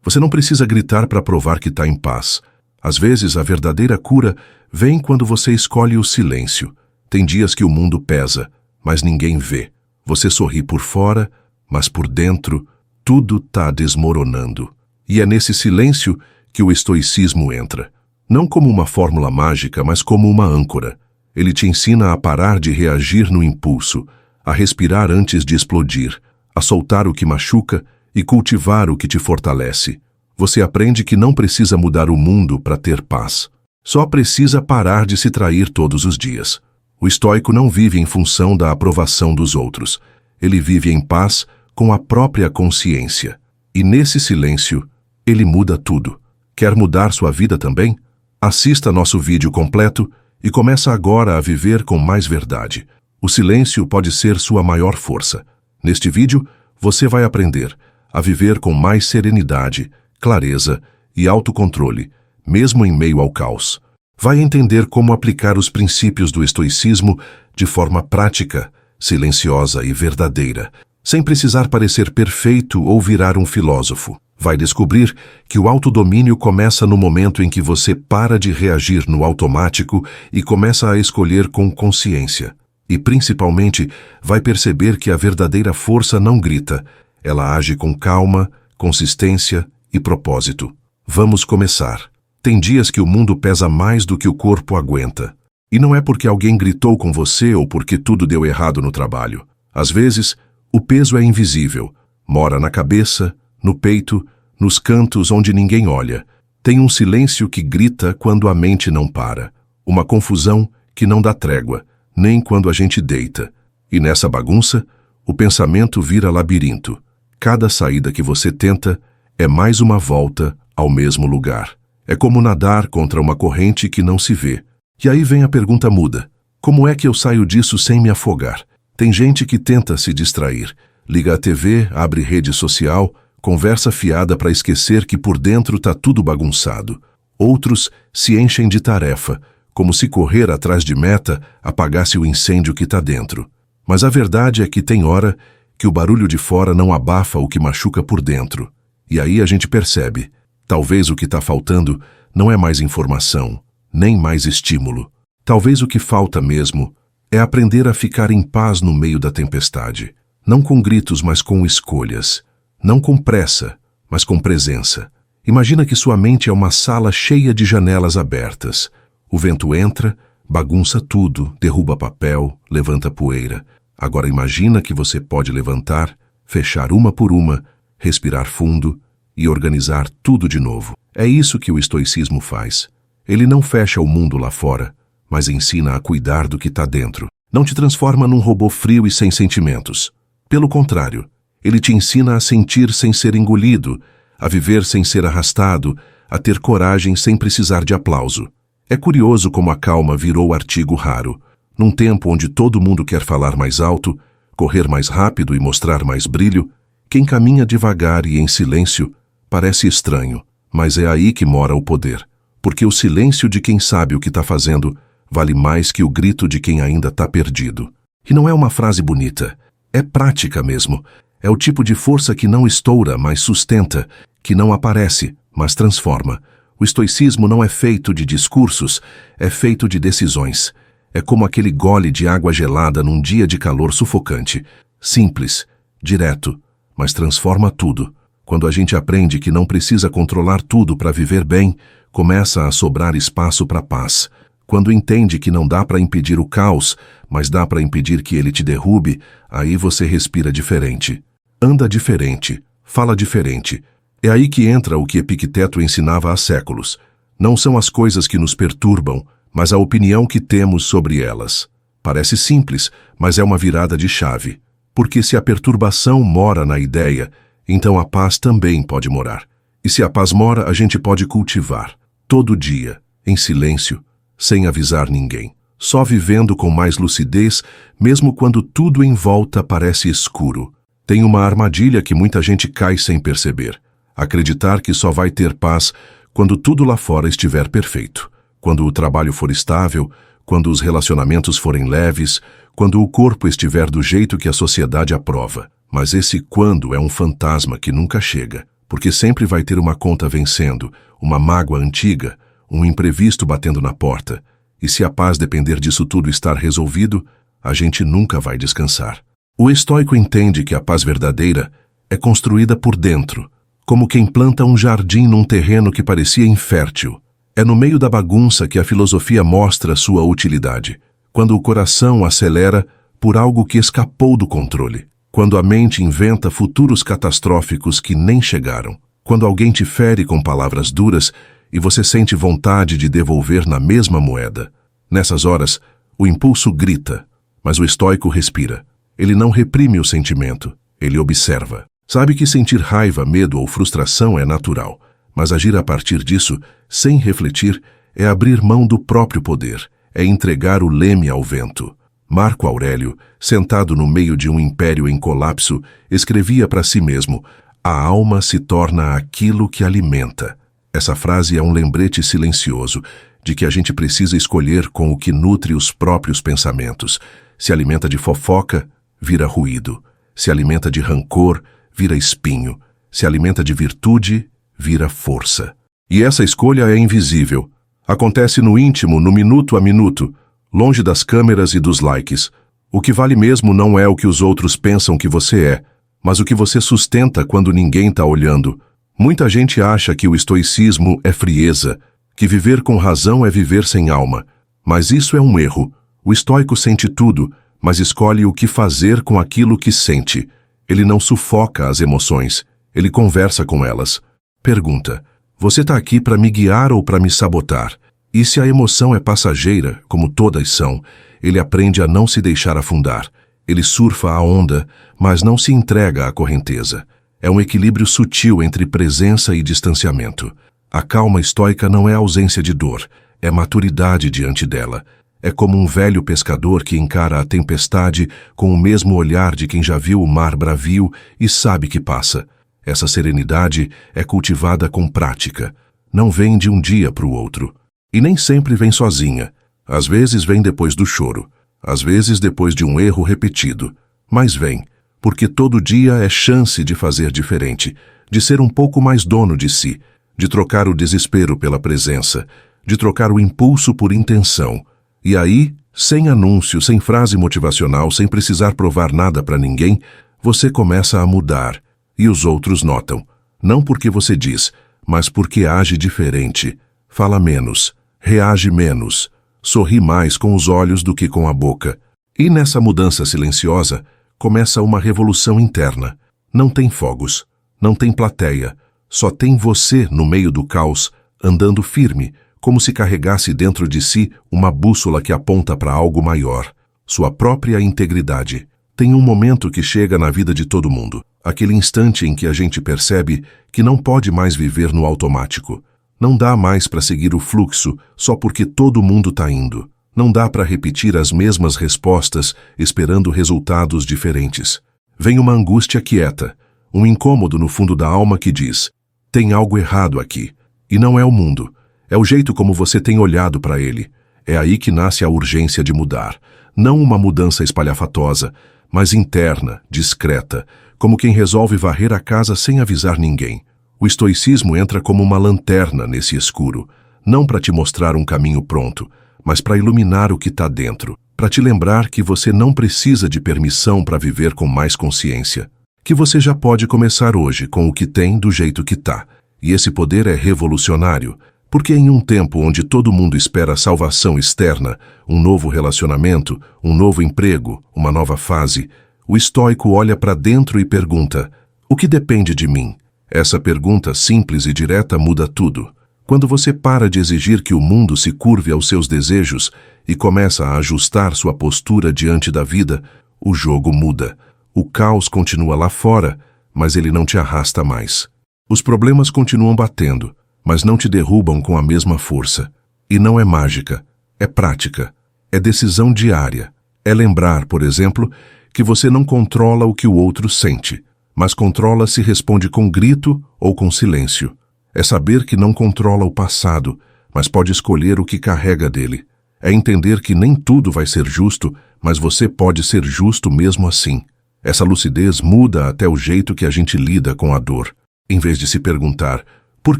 Você não precisa gritar para provar que está em paz. Às vezes, a verdadeira cura vem quando você escolhe o silêncio. Tem dias que o mundo pesa, mas ninguém vê. Você sorri por fora, mas por dentro, tudo está desmoronando. E é nesse silêncio que o estoicismo entra. Não como uma fórmula mágica, mas como uma âncora. Ele te ensina a parar de reagir no impulso, a respirar antes de explodir, a soltar o que machuca e cultivar o que te fortalece. Você aprende que não precisa mudar o mundo para ter paz. Só precisa parar de se trair todos os dias. O estoico não vive em função da aprovação dos outros. Ele vive em paz com a própria consciência. E nesse silêncio, ele muda tudo. Quer mudar sua vida também? Assista nosso vídeo completo e começa agora a viver com mais verdade. O silêncio pode ser sua maior força. Neste vídeo, você vai aprender a viver com mais serenidade, clareza e autocontrole, mesmo em meio ao caos. Vai entender como aplicar os princípios do estoicismo de forma prática, silenciosa e verdadeira, sem precisar parecer perfeito ou virar um filósofo. Vai descobrir que o autodomínio começa no momento em que você para de reagir no automático e começa a escolher com consciência. E, principalmente, vai perceber que a verdadeira força não grita, ela age com calma, consistência e propósito. Vamos começar. Tem dias que o mundo pesa mais do que o corpo aguenta. E não é porque alguém gritou com você ou porque tudo deu errado no trabalho. Às vezes, o peso é invisível. Mora na cabeça, no peito, nos cantos onde ninguém olha. Tem um silêncio que grita quando a mente não para. Uma confusão que não dá trégua, nem quando a gente deita. E nessa bagunça, o pensamento vira labirinto. Cada saída que você tenta é mais uma volta ao mesmo lugar. É como nadar contra uma corrente que não se vê. E aí vem a pergunta muda. Como é que eu saio disso sem me afogar? Tem gente que tenta se distrair. Liga a TV, abre rede social, conversa fiada para esquecer que por dentro tá tudo bagunçado. Outros se enchem de tarefa, como se correr atrás de meta apagasse o incêndio que tá dentro. Mas a verdade é que tem hora que o barulho de fora não abafa o que machuca por dentro. E aí a gente percebe, talvez o que tá faltando não é mais informação, nem mais estímulo. Talvez o que falta mesmo é aprender a ficar em paz no meio da tempestade. Não com gritos, mas com escolhas. Não com pressa, mas com presença. Imagina que sua mente é uma sala cheia de janelas abertas. O vento entra, bagunça tudo, derruba papel, levanta poeira. Agora imagina que você pode levantar, fechar uma por uma, respirar fundo e organizar tudo de novo. É isso que o estoicismo faz. Ele não fecha o mundo lá fora, mas ensina a cuidar do que está dentro. Não te transforma num robô frio e sem sentimentos. Pelo contrário, ele te ensina a sentir sem ser engolido, a viver sem ser arrastado, a ter coragem sem precisar de aplauso. É curioso como a calma virou artigo raro. Num tempo onde todo mundo quer falar mais alto, correr mais rápido e mostrar mais brilho, quem caminha devagar e em silêncio parece estranho, mas é aí que mora o poder. Porque o silêncio de quem sabe o que está fazendo vale mais que o grito de quem ainda está perdido. E não é uma frase bonita, é prática mesmo. É o tipo de força que não estoura, mas sustenta, que não aparece, mas transforma. O estoicismo não é feito de discursos, é feito de decisões. É como aquele gole de água gelada num dia de calor sufocante. Simples, direto, mas transforma tudo. Quando a gente aprende que não precisa controlar tudo para viver bem, começa a sobrar espaço para paz. Quando entende que não dá para impedir o caos, mas dá para impedir que ele te derrube, aí você respira diferente. Anda diferente, fala diferente. É aí que entra o que Epicteto ensinava há séculos. Não são as coisas que nos perturbam, mas a opinião que temos sobre elas. Parece simples, mas é uma virada de chave. Porque se a perturbação mora na ideia, então a paz também pode morar. E se a paz mora, a gente pode cultivar. Todo dia, em silêncio, sem avisar ninguém. Só vivendo com mais lucidez, mesmo quando tudo em volta parece escuro. Tem uma armadilha que muita gente cai sem perceber. Acreditar que só vai ter paz quando tudo lá fora estiver perfeito. Quando o trabalho for estável, quando os relacionamentos forem leves, quando o corpo estiver do jeito que a sociedade aprova. Mas esse quando é um fantasma que nunca chega. porque sempre vai ter uma conta vencendo, uma mágoa antiga, um imprevisto batendo na porta. E se a paz depender disso tudo estar resolvido, a gente nunca vai descansar. O estoico entende que a paz verdadeira é construída por dentro, como quem planta um jardim num terreno que parecia infértil. É no meio da bagunça que a filosofia mostra sua utilidade, quando o coração acelera por algo que escapou do controle, quando a mente inventa futuros catastróficos que nem chegaram, quando alguém te fere com palavras duras e você sente vontade de devolver na mesma moeda. Nessas horas, o impulso grita, mas o estoico respira. Ele não reprime o sentimento, ele observa. Sabe que sentir raiva, medo ou frustração é natural, mas agir a partir disso, sem refletir, é abrir mão do próprio poder, é entregar o leme ao vento. Marco Aurélio, sentado no meio de um império em colapso, escrevia para si mesmo: "A alma se torna aquilo que alimenta." Essa frase é um lembrete silencioso de que a gente precisa escolher com o que nutre os próprios pensamentos. Se alimenta de fofoca, vira ruído. Se alimenta de rancor, vira espinho. Se alimenta de virtude, vira força. E essa escolha é invisível. Acontece no íntimo, no minuto a minuto, longe das câmeras e dos likes. O que vale mesmo não é o que os outros pensam que você é, mas o que você sustenta quando ninguém está olhando. Muita gente acha que o estoicismo é frieza, que viver com razão é viver sem alma. Mas isso é um erro. O estoico sente tudo, mas escolhe o que fazer com aquilo que sente. Ele não sufoca as emoções, ele conversa com elas. Pergunta: você está aqui para me guiar ou para me sabotar? E se a emoção é passageira, como todas são, ele aprende a não se deixar afundar. Ele surfa a onda, mas não se entrega à correnteza. É um equilíbrio sutil entre presença e distanciamento. A calma estoica não é ausência de dor, é maturidade diante dela. É como um velho pescador que encara a tempestade com o mesmo olhar de quem já viu o mar bravio e sabe que passa. Essa serenidade é cultivada com prática. Não vem de um dia para o outro. E nem sempre vem sozinha. Às vezes vem depois do choro. Às vezes depois de um erro repetido. Mas vem, porque todo dia é chance de fazer diferente, de ser um pouco mais dono de si, de trocar o desespero pela presença, de trocar o impulso por intenção. E aí, sem anúncio, sem frase motivacional, sem precisar provar nada para ninguém, você começa a mudar. E os outros notam. Não porque você diz, mas porque age diferente. Fala menos, reage menos, sorri mais com os olhos do que com a boca. E nessa mudança silenciosa, começa uma revolução interna. Não tem fogos, não tem plateia, só tem você no meio do caos, andando firme, como se carregasse dentro de si uma bússola que aponta para algo maior, sua própria integridade. Tem um momento que chega na vida de todo mundo, aquele instante em que a gente percebe que não pode mais viver no automático. Não dá mais para seguir o fluxo só porque todo mundo está indo. Não dá para repetir as mesmas respostas esperando resultados diferentes. Vem uma angústia quieta, um incômodo no fundo da alma que diz: tem algo errado aqui. E não é o mundo. É o jeito como você tem olhado para ele. É aí que nasce a urgência de mudar. Não uma mudança espalhafatosa, mas interna, discreta, como quem resolve varrer a casa sem avisar ninguém. O estoicismo entra como uma lanterna nesse escuro, não para te mostrar um caminho pronto, mas para iluminar o que está dentro, para te lembrar que você não precisa de permissão para viver com mais consciência, que você já pode começar hoje com o que tem do jeito que está. E esse poder é revolucionário, porque em um tempo onde todo mundo espera salvação externa, um novo relacionamento, um novo emprego, uma nova fase, o estoico olha para dentro e pergunta: o que depende de mim? Essa pergunta simples e direta muda tudo. Quando você para de exigir que o mundo se curve aos seus desejos e começa a ajustar sua postura diante da vida, o jogo muda. O caos continua lá fora, mas ele não te arrasta mais. Os problemas continuam batendo, mas não te derrubam com a mesma força. E não é mágica, é prática, é decisão diária. É lembrar, por exemplo, que você não controla o que o outro sente, mas controla se responde com grito ou com silêncio. É saber que não controla o passado, mas pode escolher o que carrega dele. É entender que nem tudo vai ser justo, mas você pode ser justo mesmo assim. Essa lucidez muda até o jeito que a gente lida com a dor. Em vez de se perguntar, por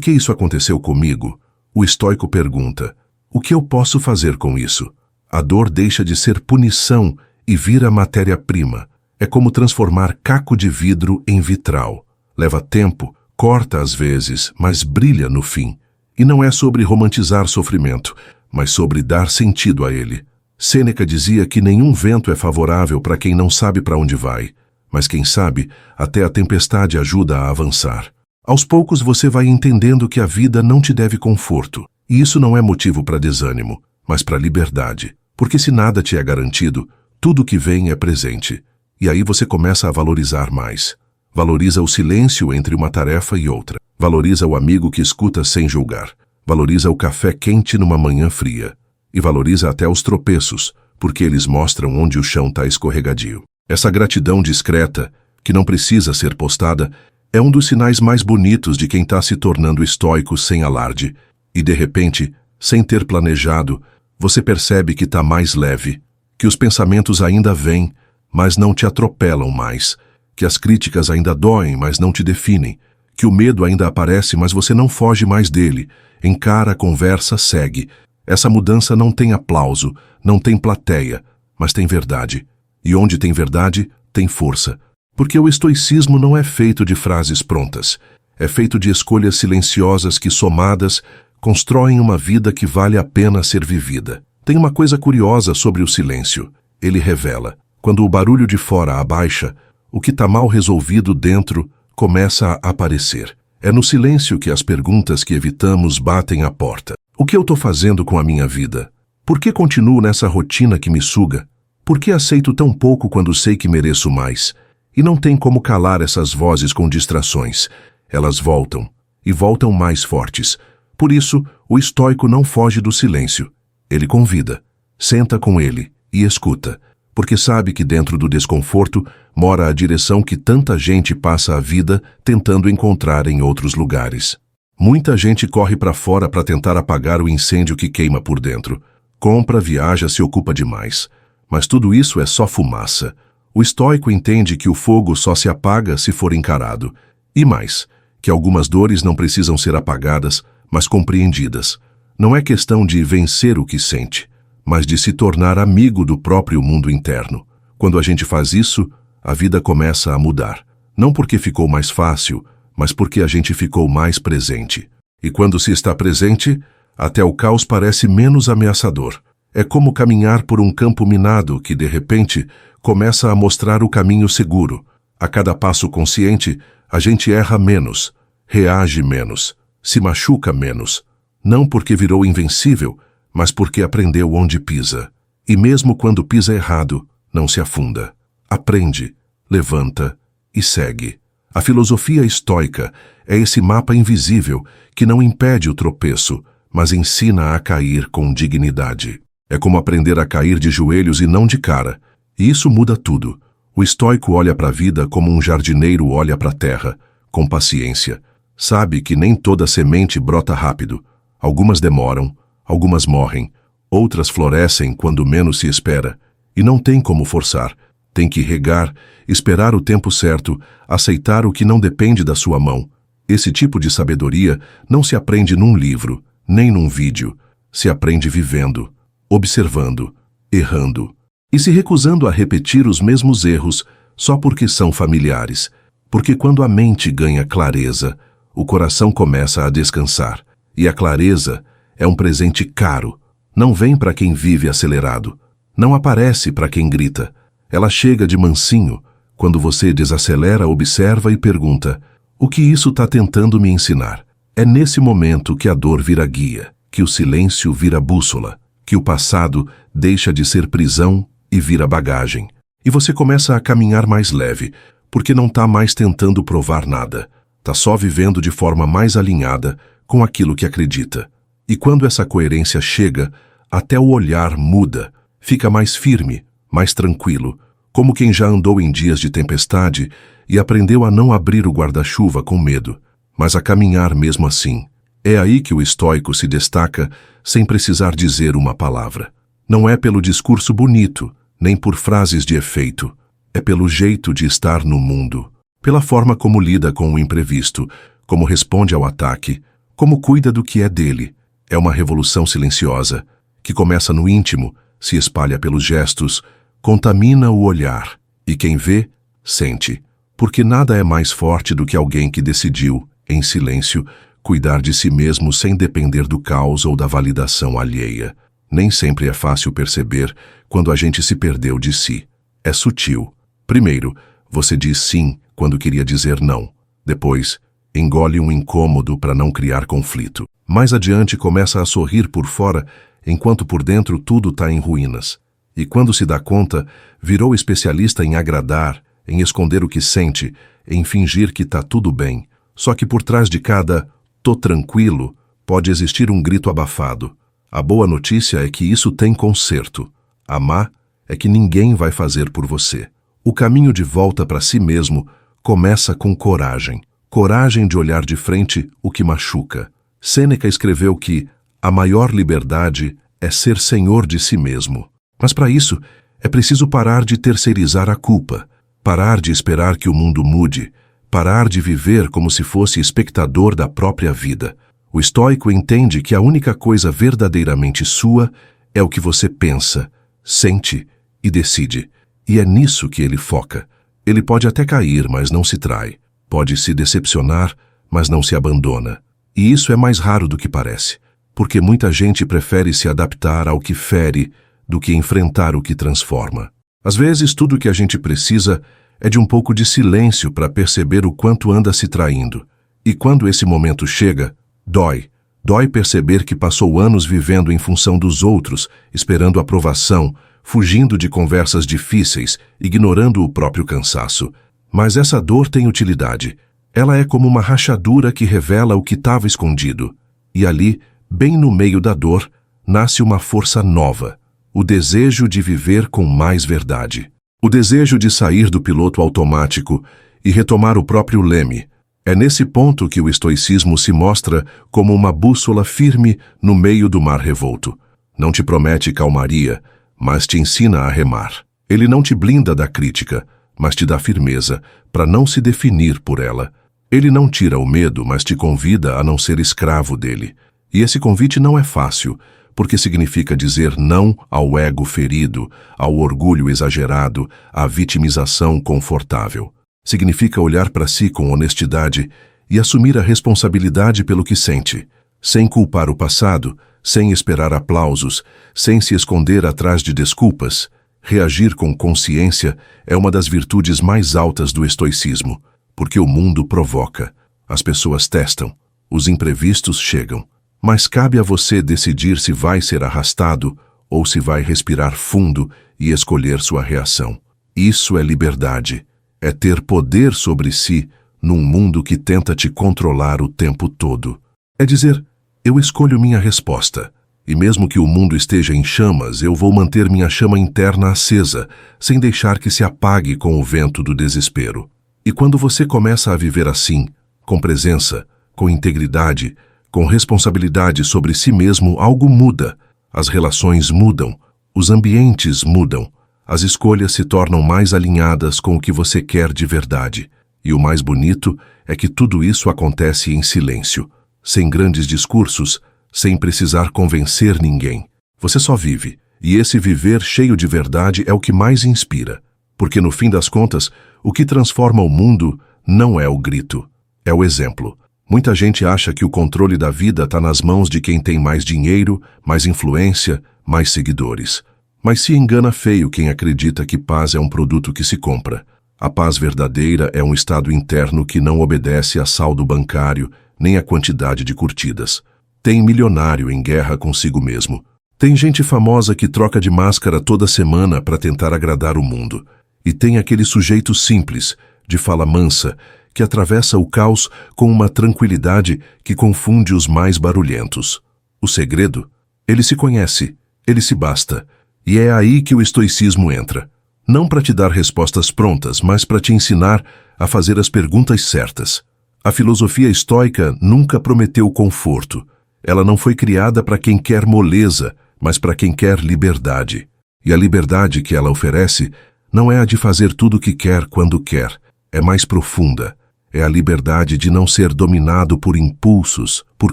que isso aconteceu comigo? O estoico pergunta, o que eu posso fazer com isso? A dor deixa de ser punição e vira matéria-prima. É como transformar caco de vidro em vitral. Leva tempo, corta às vezes, mas brilha no fim. E não é sobre romantizar sofrimento, mas sobre dar sentido a ele. Sêneca dizia que nenhum vento é favorável para quem não sabe para onde vai, mas quem sabe, até a tempestade ajuda a avançar. Aos poucos você vai entendendo que a vida não te deve conforto, e isso não é motivo para desânimo, mas para liberdade. Porque se nada te é garantido, tudo que vem é presente. E aí você começa a valorizar mais. Valoriza o silêncio entre uma tarefa e outra. Valoriza o amigo que escuta sem julgar. Valoriza o café quente numa manhã fria. E valoriza até os tropeços, porque eles mostram onde o chão está escorregadio. Essa gratidão discreta, que não precisa ser postada, é um dos sinais mais bonitos de quem está se tornando estoico sem alarde. E de repente, sem ter planejado, você percebe que está mais leve, que os pensamentos ainda vêm, mas não te atropelam mais, que as críticas ainda doem, mas não te definem, que o medo ainda aparece, mas você não foge mais dele, encara a conversa, segue. Essa mudança não tem aplauso, não tem plateia, mas tem verdade. E onde tem verdade, tem força. Porque o estoicismo não é feito de frases prontas, é feito de escolhas silenciosas que, somadas, constroem uma vida que vale a pena ser vivida. Tem uma coisa curiosa sobre o silêncio. Ele revela. Quando o barulho de fora abaixa, o que está mal resolvido dentro começa a aparecer. É no silêncio que as perguntas que evitamos batem à porta. O que eu estou fazendo com a minha vida? Por que continuo nessa rotina que me suga? Por que aceito tão pouco quando sei que mereço mais? E não tem como calar essas vozes com distrações. Elas voltam, e voltam mais fortes. Por isso, o estoico não foge do silêncio. Ele convida, senta com ele e escuta, porque sabe que dentro do desconforto mora a direção que tanta gente passa a vida tentando encontrar em outros lugares. Muita gente corre para fora para tentar apagar o incêndio que queima por dentro. Compra, viaja, se ocupa demais. Mas tudo isso é só fumaça. O estoico entende que o fogo só se apaga se for encarado. E mais, que algumas dores não precisam ser apagadas, mas compreendidas. Não é questão de vencer o que sente, mas de se tornar amigo do próprio mundo interno. Quando a gente faz isso, a vida começa a mudar. Não porque ficou mais fácil, mas porque a gente ficou mais presente. E quando se está presente, até o caos parece menos ameaçador. É como caminhar por um campo minado que, de repente, começa a mostrar o caminho seguro. A cada passo consciente, a gente erra menos, reage menos, se machuca menos. Não porque virou invencível, mas porque aprendeu onde pisa. E mesmo quando pisa errado, não se afunda. Aprende, levanta e segue. A filosofia estoica é esse mapa invisível que não impede o tropeço, mas ensina a cair com dignidade. É como aprender a cair de joelhos e não de cara. E isso muda tudo. O estoico olha para a vida como um jardineiro olha para a terra, com paciência. Sabe que nem toda semente brota rápido. Algumas demoram, algumas morrem, outras florescem quando menos se espera. E não tem como forçar. Tem que regar, esperar o tempo certo, aceitar o que não depende da sua mão. Esse tipo de sabedoria não se aprende num livro, nem num vídeo. Se aprende vivendo, observando, errando e se recusando a repetir os mesmos erros só porque são familiares. Porque quando a mente ganha clareza, o coração começa a descansar. E a clareza é um presente caro. Não vem para quem vive acelerado. Não aparece para quem grita. Ela chega de mansinho, quando você desacelera, observa e pergunta: o que isso está tentando me ensinar? É nesse momento que a dor vira guia, que o silêncio vira bússola, que o passado deixa de ser prisão e vira bagagem. E você começa a caminhar mais leve, porque não está mais tentando provar nada. Está só vivendo de forma mais alinhada com aquilo que acredita. E quando essa coerência chega, até o olhar muda, fica mais firme, mais tranquilo, como quem já andou em dias de tempestade e aprendeu a não abrir o guarda-chuva com medo, mas a caminhar mesmo assim. É aí que o estoico se destaca sem precisar dizer uma palavra. Não é pelo discurso bonito, nem por frases de efeito. É pelo jeito de estar no mundo, pela forma como lida com o imprevisto, como responde ao ataque, como cuida do que é dele. É uma revolução silenciosa, que começa no íntimo, se espalha pelos gestos, contamina o olhar, e quem vê, sente. Porque nada é mais forte do que alguém que decidiu, em silêncio, cuidar de si mesmo sem depender do caos ou da validação alheia. Nem sempre é fácil perceber quando a gente se perdeu de si. É sutil. Primeiro, você diz sim quando queria dizer não. Depois, engole um incômodo para não criar conflito. Mais adiante, começa a sorrir por fora, enquanto por dentro tudo está em ruínas. E quando se dá conta, virou especialista em agradar, em esconder o que sente, em fingir que está tudo bem. Só que por trás de cada "tô tranquilo" pode existir um grito abafado. A boa notícia é que isso tem conserto. A má é que ninguém vai fazer por você. O caminho de volta para si mesmo começa com coragem. Coragem de olhar de frente o que machuca. Sêneca escreveu que a maior liberdade é ser senhor de si mesmo. Mas para isso, é preciso parar de terceirizar a culpa, parar de esperar que o mundo mude, parar de viver como se fosse espectador da própria vida. O estoico entende que a única coisa verdadeiramente sua é o que você pensa, sente e decide. E é nisso que ele foca. Ele pode até cair, mas não se trai. Pode se decepcionar, mas não se abandona. E isso é mais raro do que parece, porque muita gente prefere se adaptar ao que fere do que enfrentar o que transforma. Às vezes, tudo o que a gente precisa é de um pouco de silêncio para perceber o quanto anda se traindo. E quando esse momento chega, dói. Dói perceber que passou anos vivendo em função dos outros, esperando aprovação, fugindo de conversas difíceis, ignorando o próprio cansaço. Mas essa dor tem utilidade. Ela é como uma rachadura que revela o que estava escondido. E ali, bem no meio da dor, nasce uma força nova. O desejo de viver com mais verdade. O desejo de sair do piloto automático e retomar o próprio leme. É nesse ponto que o estoicismo se mostra como uma bússola firme no meio do mar revolto. Não te promete calmaria, mas te ensina a remar. Ele não te blinda da crítica, mas te dá firmeza para não se definir por ela. Ele não tira o medo, mas te convida a não ser escravo dele. E esse convite não é fácil, porque significa dizer não ao ego ferido, ao orgulho exagerado, à vitimização confortável. Significa olhar para si com honestidade e assumir a responsabilidade pelo que sente, sem culpar o passado, sem esperar aplausos, sem se esconder atrás de desculpas. Reagir com consciência é uma das virtudes mais altas do estoicismo, porque o mundo provoca, as pessoas testam, os imprevistos chegam. Mas cabe a você decidir se vai ser arrastado ou se vai respirar fundo e escolher sua reação. Isso é liberdade. É ter poder sobre si num mundo que tenta te controlar o tempo todo. É dizer, eu escolho minha resposta. E mesmo que o mundo esteja em chamas, eu vou manter minha chama interna acesa, sem deixar que se apague com o vento do desespero. E quando você começa a viver assim, com presença, com integridade, com responsabilidade sobre si mesmo, algo muda. As relações mudam, os ambientes mudam, as escolhas se tornam mais alinhadas com o que você quer de verdade. E o mais bonito é que tudo isso acontece em silêncio, sem grandes discursos, sem precisar convencer ninguém. Você só vive, e esse viver cheio de verdade é o que mais inspira. Porque no fim das contas, o que transforma o mundo não é o grito, é o exemplo. Muita gente acha que o controle da vida está nas mãos de quem tem mais dinheiro, mais influência, mais seguidores. Mas se engana feio quem acredita que paz é um produto que se compra. A paz verdadeira é um estado interno que não obedece a saldo bancário, nem a quantidade de curtidas. Tem milionário em guerra consigo mesmo. Tem gente famosa que troca de máscara toda semana para tentar agradar o mundo. E tem aquele sujeito simples, de fala mansa, que atravessa o caos com uma tranquilidade que confunde os mais barulhentos. O segredo? Ele se conhece, ele se basta. E é aí que o estoicismo entra. Não para te dar respostas prontas, mas para te ensinar a fazer as perguntas certas. A filosofia estoica nunca prometeu conforto. Ela não foi criada para quem quer moleza, mas para quem quer liberdade. E a liberdade que ela oferece não é a de fazer tudo o que quer quando quer. É mais profunda. É a liberdade de não ser dominado por impulsos, por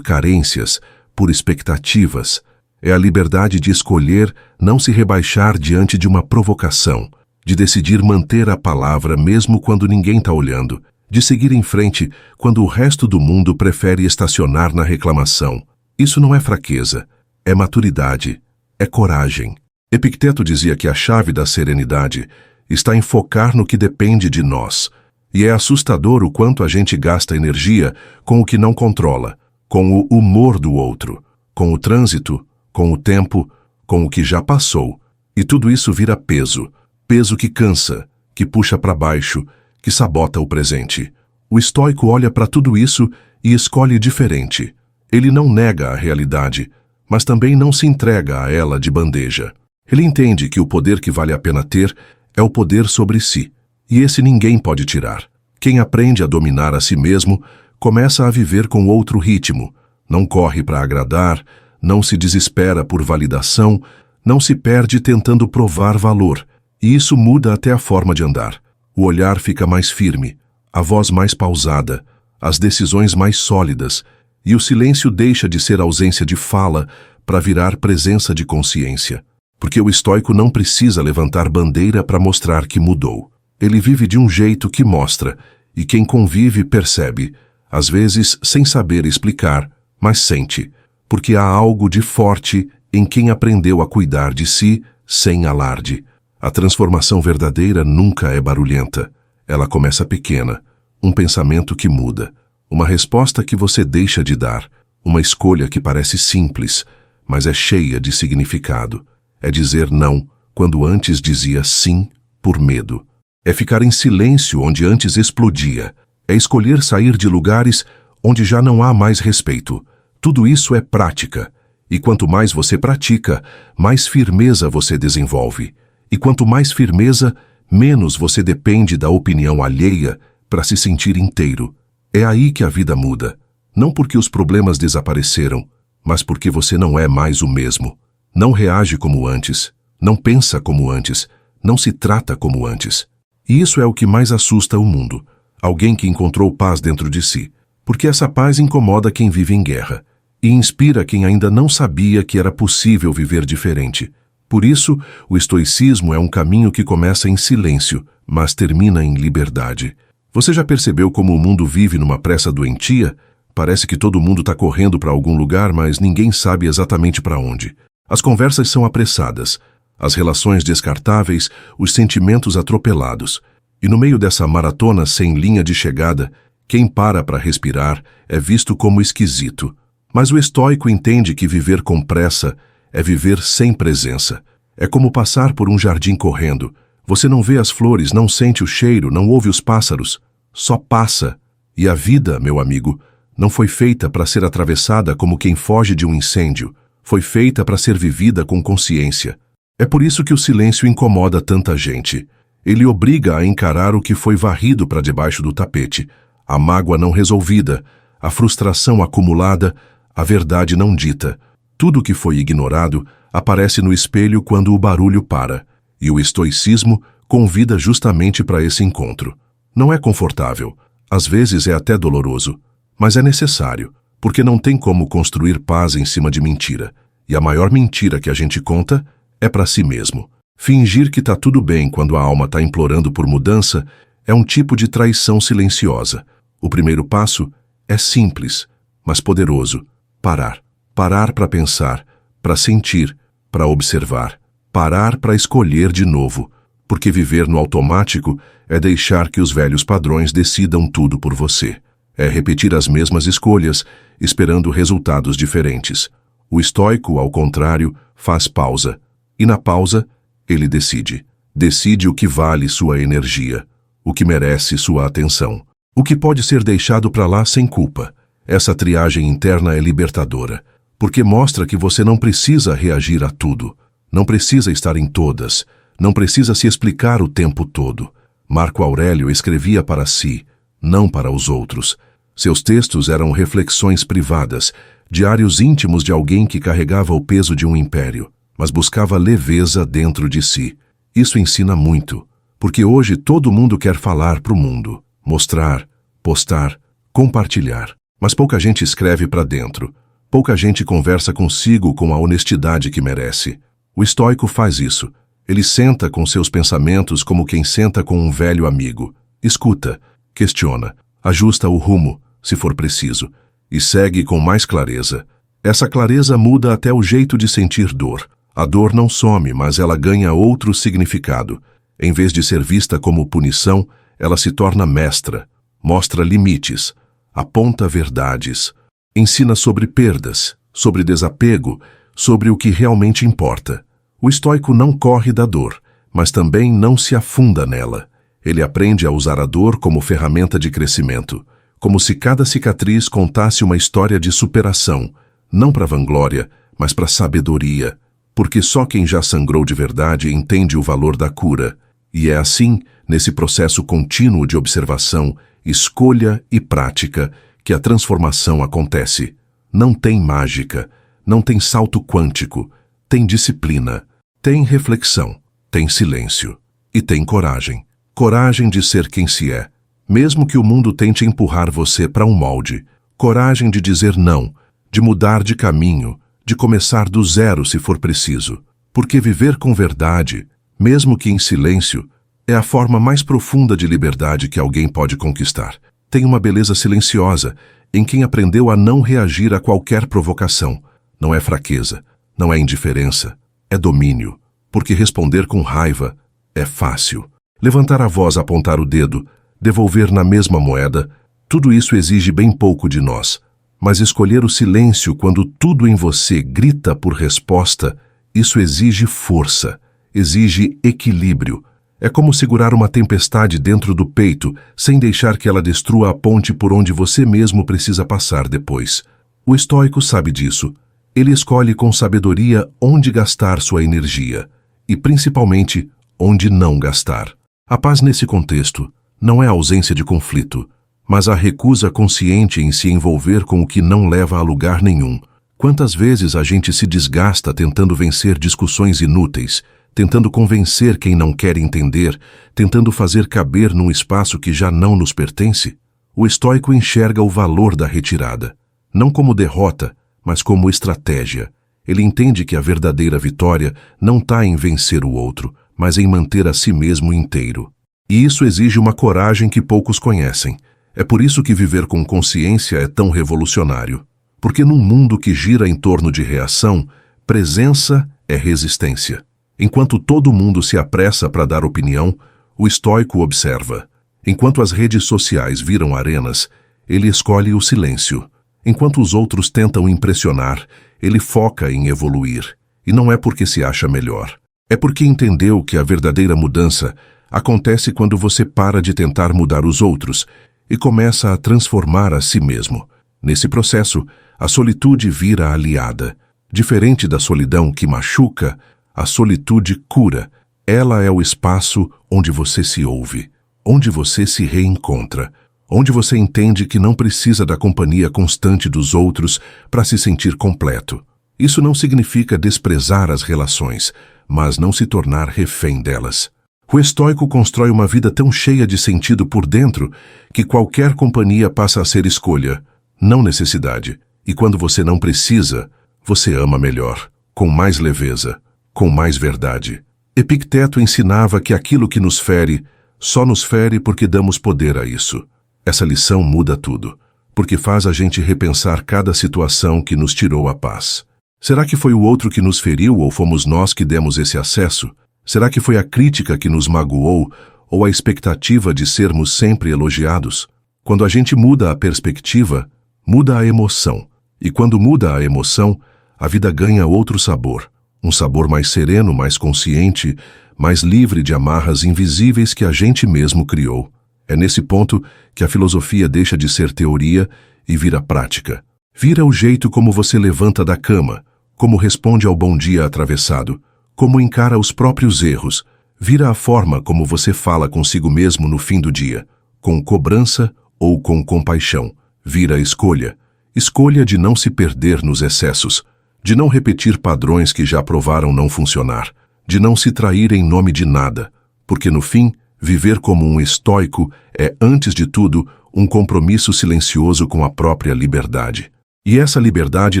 carências, por expectativas. É a liberdade de escolher não se rebaixar diante de uma provocação, de decidir manter a palavra mesmo quando ninguém está olhando, de seguir em frente quando o resto do mundo prefere estacionar na reclamação. Isso não é fraqueza, é maturidade, é coragem. Epicteto dizia que a chave da serenidade está em focar no que depende de nós. E é assustador o quanto a gente gasta energia com o que não controla, com o humor do outro, com o trânsito, com o tempo, com o que já passou. E tudo isso vira peso. Peso que cansa, que puxa para baixo, que sabota o presente. O estoico olha para tudo isso e escolhe diferente. Ele não nega a realidade, mas também não se entrega a ela de bandeja. Ele entende que o poder que vale a pena ter é o poder sobre si. E esse ninguém pode tirar. Quem aprende a dominar a si mesmo começa a viver com outro ritmo. Não corre para agradar, não se desespera por validação, não se perde tentando provar valor. E isso muda até a forma de andar. O olhar fica mais firme, a voz mais pausada, as decisões mais sólidas, e o silêncio deixa de ser ausência de fala para virar presença de consciência. Porque o estoico não precisa levantar bandeira para mostrar que mudou. Ele vive de um jeito que mostra, e quem convive percebe, às vezes sem saber explicar, mas sente, porque há algo de forte em quem aprendeu a cuidar de si sem alarde. A transformação verdadeira nunca é barulhenta. Ela começa pequena, um pensamento que muda, uma resposta que você deixa de dar, uma escolha que parece simples, mas é cheia de significado. É dizer não, quando antes dizia sim por medo. É ficar em silêncio onde antes explodia. É escolher sair de lugares onde já não há mais respeito. Tudo isso é prática. E quanto mais você pratica, mais firmeza você desenvolve. E quanto mais firmeza, menos você depende da opinião alheia para se sentir inteiro. É aí que a vida muda. Não porque os problemas desapareceram, mas porque você não é mais o mesmo. Não reage como antes, não pensa como antes, não se trata como antes. E isso é o que mais assusta o mundo. Alguém que encontrou paz dentro de si. Porque essa paz incomoda quem vive em guerra. E inspira quem ainda não sabia que era possível viver diferente. Por isso, o estoicismo é um caminho que começa em silêncio, mas termina em liberdade. Você já percebeu como o mundo vive numa pressa doentia? Parece que todo mundo está correndo para algum lugar, mas ninguém sabe exatamente para onde. As conversas são apressadas, as relações descartáveis, os sentimentos atropelados. E no meio dessa maratona sem linha de chegada, quem para respirar é visto como esquisito. Mas o estoico entende que viver com pressa é viver sem presença. É como passar por um jardim correndo. Você não vê as flores, não sente o cheiro, não ouve os pássaros. Só passa. E a vida, meu amigo, não foi feita para ser atravessada como quem foge de um incêndio. Foi feita para ser vivida com consciência. É por isso que o silêncio incomoda tanta gente. Ele obriga a encarar o que foi varrido para debaixo do tapete. A mágoa não resolvida, a frustração acumulada, a verdade não dita. Tudo que foi ignorado aparece no espelho quando o barulho para. E o estoicismo convida justamente para esse encontro. Não é confortável, às vezes é até doloroso, mas é necessário, porque não tem como construir paz em cima de mentira. E a maior mentira que a gente conta é para si mesmo. Fingir que está tudo bem quando a alma está implorando por mudança é um tipo de traição silenciosa. O primeiro passo é simples, mas poderoso. Parar. Parar para pensar, para sentir, para observar. Parar para escolher de novo. Porque viver no automático é deixar que os velhos padrões decidam tudo por você. É repetir as mesmas escolhas, esperando resultados diferentes. O estoico, ao contrário, faz pausa. E na pausa, ele decide. Decide o que vale sua energia, o que merece sua atenção, o que pode ser deixado para lá sem culpa. Essa triagem interna é libertadora, porque mostra que você não precisa reagir a tudo, não precisa estar em todas, não precisa se explicar o tempo todo. Marco Aurélio escrevia para si, não para os outros. Seus textos eram reflexões privadas, diários íntimos de alguém que carregava o peso de um império, mas buscava leveza dentro de si. Isso ensina muito, porque hoje todo mundo quer falar para o mundo, mostrar, postar, compartilhar. Mas pouca gente escreve para dentro. Pouca gente conversa consigo com a honestidade que merece. O estoico faz isso. Ele senta com seus pensamentos como quem senta com um velho amigo. Escuta, questiona, ajusta o rumo, se for preciso, e segue com mais clareza. Essa clareza muda até o jeito de sentir dor. A dor não some, mas ela ganha outro significado. Em vez de ser vista como punição, ela se torna mestra, mostra limites, aponta verdades, ensina sobre perdas, sobre desapego, sobre o que realmente importa. O estoico não corre da dor, mas também não se afunda nela. Ele aprende a usar a dor como ferramenta de crescimento, como se cada cicatriz contasse uma história de superação, não para vanglória, mas para sabedoria, porque só quem já sangrou de verdade entende o valor da cura. E é assim, nesse processo contínuo de observação, escolha e prática, que a transformação acontece. Não tem mágica, não tem salto quântico, tem disciplina, tem reflexão, tem silêncio e tem coragem. Coragem de ser quem se é, mesmo que o mundo tente empurrar você para um molde. Coragem de dizer não, de mudar de caminho, de começar do zero se for preciso. Porque viver com verdade, mesmo que em silêncio, é a forma mais profunda de liberdade que alguém pode conquistar. Tem uma beleza silenciosa em quem aprendeu a não reagir a qualquer provocação. Não é fraqueza, não é indiferença, é domínio. Porque responder com raiva é fácil. Levantar a voz, apontar o dedo, devolver na mesma moeda, tudo isso exige bem pouco de nós. Mas escolher o silêncio quando tudo em você grita por resposta, isso exige força, exige equilíbrio. É como segurar uma tempestade dentro do peito, sem deixar que ela destrua a ponte por onde você mesmo precisa passar depois. O estoico sabe disso. Ele escolhe com sabedoria onde gastar sua energia, e principalmente, onde não gastar. A paz nesse contexto não é a ausência de conflito, mas a recusa consciente em se envolver com o que não leva a lugar nenhum. Quantas vezes a gente se desgasta tentando vencer discussões inúteis, tentando convencer quem não quer entender, tentando fazer caber num espaço que já não nos pertence? O estoico enxerga o valor da retirada, não como derrota, mas como estratégia. Ele entende que a verdadeira vitória não está em vencer o outro, mas em manter a si mesmo inteiro. E isso exige uma coragem que poucos conhecem. É por isso que viver com consciência é tão revolucionário. Porque num mundo que gira em torno de reação, presença é resistência. Enquanto todo mundo se apressa para dar opinião, o estoico observa. Enquanto as redes sociais viram arenas, ele escolhe o silêncio. Enquanto os outros tentam impressionar, ele foca em evoluir. E não é porque se acha melhor. É porque entendeu que a verdadeira mudança acontece quando você para de tentar mudar os outros e começa a transformar a si mesmo. Nesse processo, a solitude vira aliada. Diferente da solidão que machuca, a solitude cura. Ela é o espaço onde você se ouve, onde você se reencontra, onde você entende que não precisa da companhia constante dos outros para se sentir completo. Isso não significa desprezar as relações, mas não se tornar refém delas. O estoico constrói uma vida tão cheia de sentido por dentro que qualquer companhia passa a ser escolha, não necessidade. E quando você não precisa, você ama melhor, com mais leveza, com mais verdade. Epicteto ensinava que aquilo que nos fere, só nos fere porque damos poder a isso. Essa lição muda tudo, porque faz a gente repensar cada situação que nos tirou a paz. Será que foi o outro que nos feriu ou fomos nós que demos esse acesso? Será que foi a crítica que nos magoou ou a expectativa de sermos sempre elogiados? Quando a gente muda a perspectiva, muda a emoção. E quando muda a emoção, a vida ganha outro sabor. Um sabor mais sereno, mais consciente, mais livre de amarras invisíveis que a gente mesmo criou. É nesse ponto que a filosofia deixa de ser teoria e vira prática. Vira o jeito como você levanta da cama, como responde ao bom dia atravessado, como encara os próprios erros. Vira a forma como você fala consigo mesmo no fim do dia, com cobrança ou com compaixão. Vira escolha. Escolha de não se perder nos excessos, de não repetir padrões que já provaram não funcionar, de não se trair em nome de nada, porque no fim, viver como um estoico é, antes de tudo, um compromisso silencioso com a própria liberdade. E essa liberdade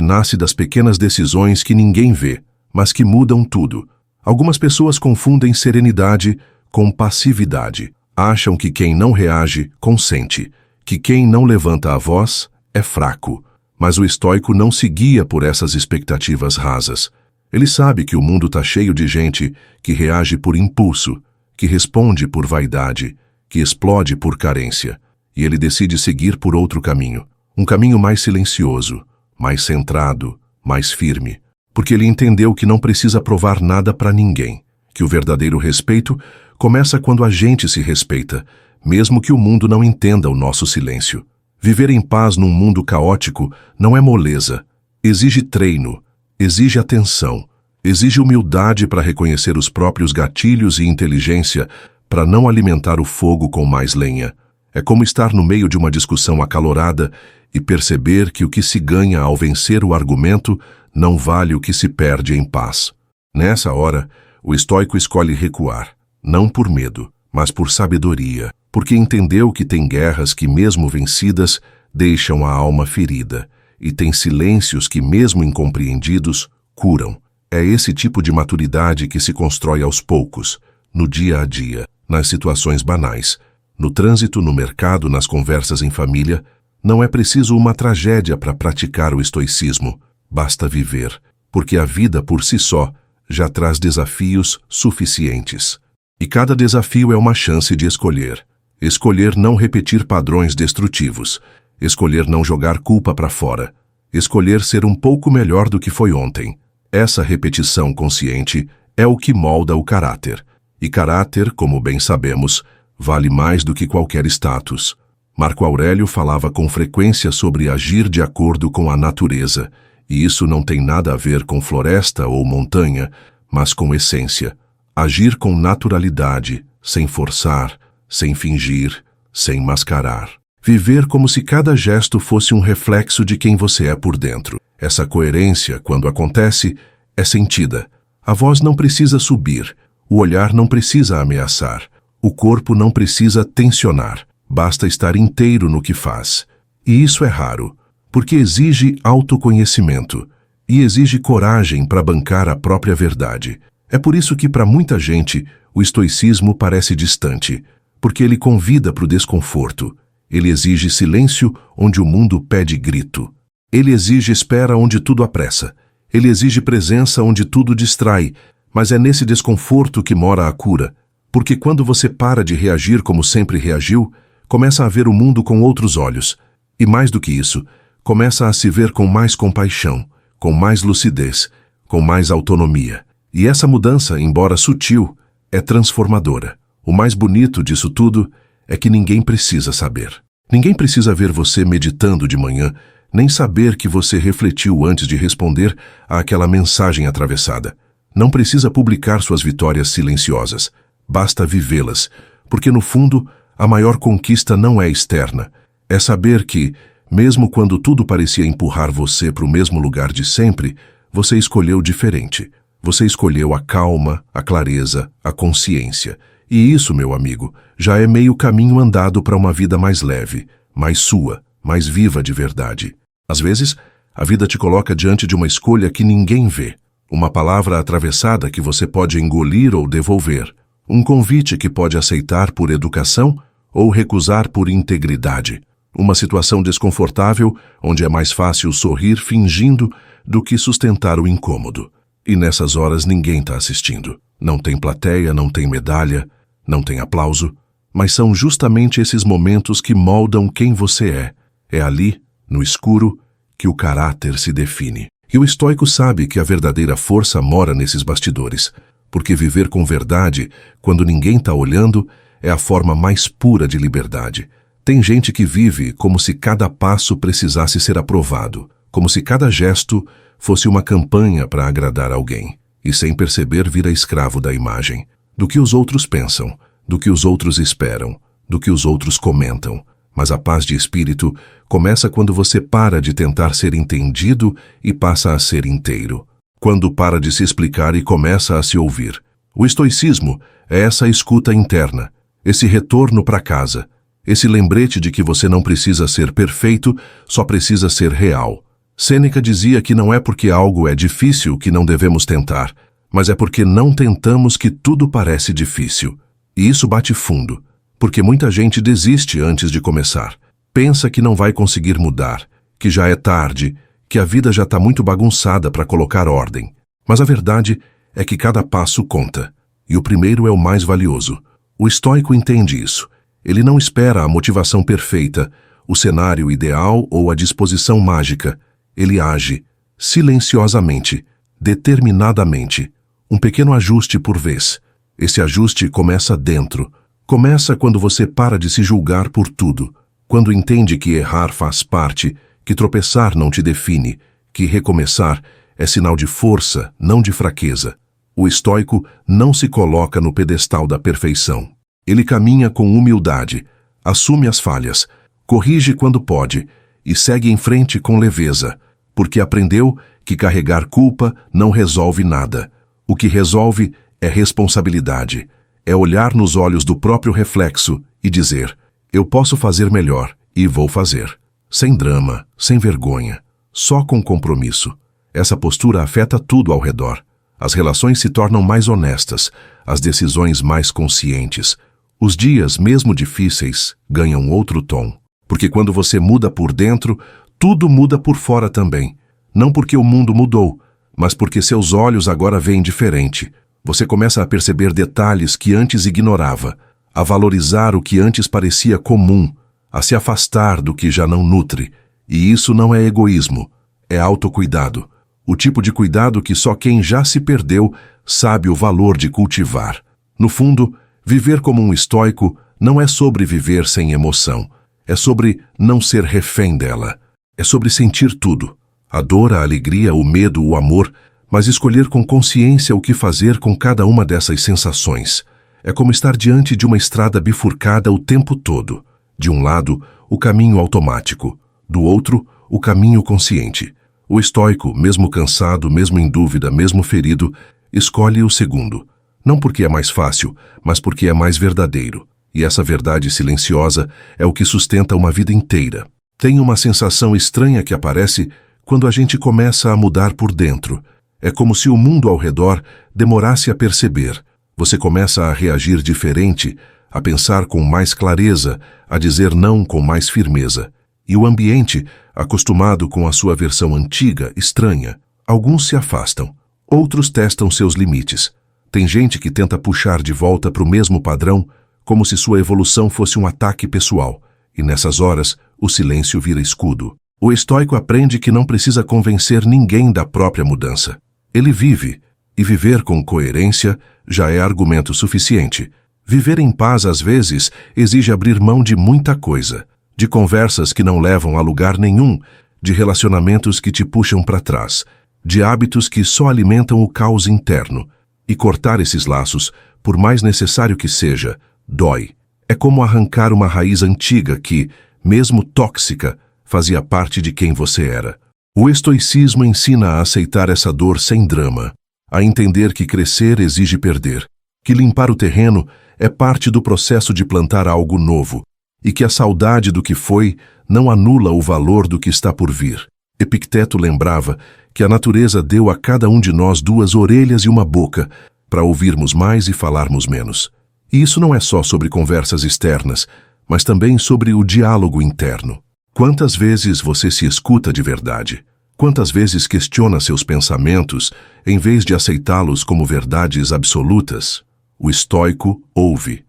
nasce das pequenas decisões que ninguém vê, mas que mudam tudo. Algumas pessoas confundem serenidade com passividade. Acham que quem não reage, consente, que quem não levanta a voz é fraco. Mas o estoico não se guia por essas expectativas rasas. Ele sabe que o mundo está cheio de gente que reage por impulso, que responde por vaidade, que explode por carência. E ele decide seguir por outro caminho. Um caminho mais silencioso, mais centrado, mais firme. Porque ele entendeu que não precisa provar nada para ninguém. Que o verdadeiro respeito começa quando a gente se respeita, mesmo que o mundo não entenda o nosso silêncio. Viver em paz num mundo caótico não é moleza. Exige treino, exige atenção, exige humildade para reconhecer os próprios gatilhos e inteligência para não alimentar o fogo com mais lenha. É como estar no meio de uma discussão acalorada e perceber que o que se ganha ao vencer o argumento não vale o que se perde em paz. Nessa hora, o estoico escolhe recuar, não por medo, mas por sabedoria, porque entendeu que tem guerras que, mesmo vencidas, deixam a alma ferida, e tem silêncios que, mesmo incompreendidos, curam. É esse tipo de maturidade que se constrói aos poucos, no dia a dia, nas situações banais, no trânsito, no mercado, nas conversas em família. Não é preciso uma tragédia para praticar o estoicismo, basta viver, porque a vida por si só já traz desafios suficientes. E cada desafio é uma chance de escolher. Escolher não repetir padrões destrutivos, escolher não jogar culpa para fora, escolher ser um pouco melhor do que foi ontem. Essa repetição consciente é o que molda o caráter. E caráter, como bem sabemos, vale mais do que qualquer status. Marco Aurélio falava com frequência sobre agir de acordo com a natureza, e isso não tem nada a ver com floresta ou montanha, mas com essência. Agir com naturalidade, sem forçar, sem fingir, sem mascarar. Viver como se cada gesto fosse um reflexo de quem você é por dentro. Essa coerência, quando acontece, é sentida. A voz não precisa subir, o olhar não precisa ameaçar, o corpo não precisa tensionar. Basta estar inteiro no que faz. E isso é raro, porque exige autoconhecimento e exige coragem para bancar a própria verdade. É por isso que, para muita gente, o estoicismo parece distante, porque ele convida para o desconforto. Ele exige silêncio onde o mundo pede grito. Ele exige espera onde tudo apressa. Ele exige presença onde tudo distrai. Mas é nesse desconforto que mora a cura, porque quando você para de reagir como sempre reagiu, começa a ver o mundo com outros olhos. E mais do que isso, começa a se ver com mais compaixão, com mais lucidez, com mais autonomia. E essa mudança, embora sutil, é transformadora. O mais bonito disso tudo é que ninguém precisa saber. Ninguém precisa ver você meditando de manhã, nem saber que você refletiu antes de responder àquela mensagem atravessada. Não precisa publicar suas vitórias silenciosas. Basta vivê-las, porque no fundo, a maior conquista não é externa. É saber que, mesmo quando tudo parecia empurrar você para o mesmo lugar de sempre, você escolheu diferente. Você escolheu a calma, a clareza, a consciência. E isso, meu amigo, já é meio caminho andado para uma vida mais leve, mais sua, mais viva de verdade. Às vezes, a vida te coloca diante de uma escolha que ninguém vê. Uma palavra atravessada que você pode engolir ou devolver. Um convite que pode aceitar por educação ou recusar por integridade. Uma situação desconfortável onde é mais fácil sorrir fingindo do que sustentar o incômodo. E nessas horas ninguém está assistindo. Não tem plateia, não tem medalha, não tem aplauso. Mas são justamente esses momentos que moldam quem você é. É ali, no escuro, que o caráter se define. E o estoico sabe que a verdadeira força mora nesses bastidores. Porque viver com verdade, quando ninguém está olhando, é a forma mais pura de liberdade. Tem gente que vive como se cada passo precisasse ser aprovado, como se cada gesto fosse uma campanha para agradar alguém, e sem perceber vira escravo da imagem, do que os outros pensam, do que os outros esperam, do que os outros comentam. Mas a paz de espírito começa quando você para de tentar ser entendido e passa a ser inteiro. Quando para de se explicar e começa a se ouvir. O estoicismo é essa escuta interna, esse retorno para casa, Esse lembrete de que você não precisa ser perfeito, só precisa ser real. Sêneca dizia que não é porque algo é difícil que não devemos tentar, mas é porque não tentamos que tudo parece difícil. E isso bate fundo, porque muita gente desiste antes de começar. Pensa que não vai conseguir mudar, que já é tarde, que a vida já está muito bagunçada para colocar ordem. Mas a verdade é que cada passo conta, e o primeiro é o mais valioso. O estoico entende isso. Ele não espera a motivação perfeita, o cenário ideal ou a disposição mágica. Ele age, silenciosamente, determinadamente, um pequeno ajuste por vez. Esse ajuste começa dentro. Começa quando você para de se julgar por tudo, quando entende que errar faz parte, que tropeçar não te define, que recomeçar é sinal de força, não de fraqueza. O estoico não se coloca no pedestal da perfeição. Ele caminha com humildade, assume as falhas, corrige quando pode e segue em frente com leveza, porque aprendeu que carregar culpa não resolve nada. O que resolve é responsabilidade, é olhar nos olhos do próprio reflexo e dizer: eu posso fazer melhor e vou fazer. Sem drama, sem vergonha, só com compromisso. Essa postura afeta tudo ao redor. As relações se tornam mais honestas, as decisões mais conscientes. Os dias, mesmo difíceis, ganham outro tom. Porque quando você muda por dentro, tudo muda por fora também. Não porque o mundo mudou, mas porque seus olhos agora veem diferente. Você começa a perceber detalhes que antes ignorava, a valorizar o que antes parecia comum, a se afastar do que já não nutre. E isso não é egoísmo, é autocuidado. O tipo de cuidado que só quem já se perdeu sabe o valor de cultivar. No fundo, viver como um estoico não é sobre viver sem emoção. É sobre não ser refém dela. É sobre sentir tudo. A dor, a alegria, o medo, o amor, mas escolher com consciência o que fazer com cada uma dessas sensações. É como estar diante de uma estrada bifurcada o tempo todo. De um lado, o caminho automático. Do outro, o caminho consciente. O estoico, mesmo cansado, mesmo em dúvida, mesmo ferido, escolhe o segundo. Não porque é mais fácil, mas porque é mais verdadeiro. E essa verdade silenciosa é o que sustenta uma vida inteira. Tem uma sensação estranha que aparece quando a gente começa a mudar por dentro. É como se o mundo ao redor demorasse a perceber. Você começa a reagir diferente, a pensar com mais clareza, a dizer não com mais firmeza. E o ambiente, acostumado com a sua versão antiga, estranha. Alguns se afastam, outros testam seus limites. Tem gente que tenta puxar de volta para o mesmo padrão, como se sua evolução fosse um ataque pessoal. E nessas horas, o silêncio vira escudo. O estoico aprende que não precisa convencer ninguém da própria mudança. Ele vive, e viver com coerência já é argumento suficiente. Viver em paz, às vezes, exige abrir mão de muita coisa. De conversas que não levam a lugar nenhum, de relacionamentos que te puxam para trás, de hábitos que só alimentam o caos interno. E cortar esses laços, por mais necessário que seja, dói. É como arrancar uma raiz antiga que, mesmo tóxica, fazia parte de quem você era. O estoicismo ensina a aceitar essa dor sem drama, a entender que crescer exige perder, que limpar o terreno é parte do processo de plantar algo novo, e que a saudade do que foi não anula o valor do que está por vir. Epicteto lembrava que a natureza deu a cada um de nós 2 orelhas e uma boca para ouvirmos mais e falarmos menos. E isso não é só sobre conversas externas, mas também sobre o diálogo interno. Quantas vezes você se escuta de verdade? Quantas vezes questiona seus pensamentos em vez de aceitá-los como verdades absolutas? O estoico ouve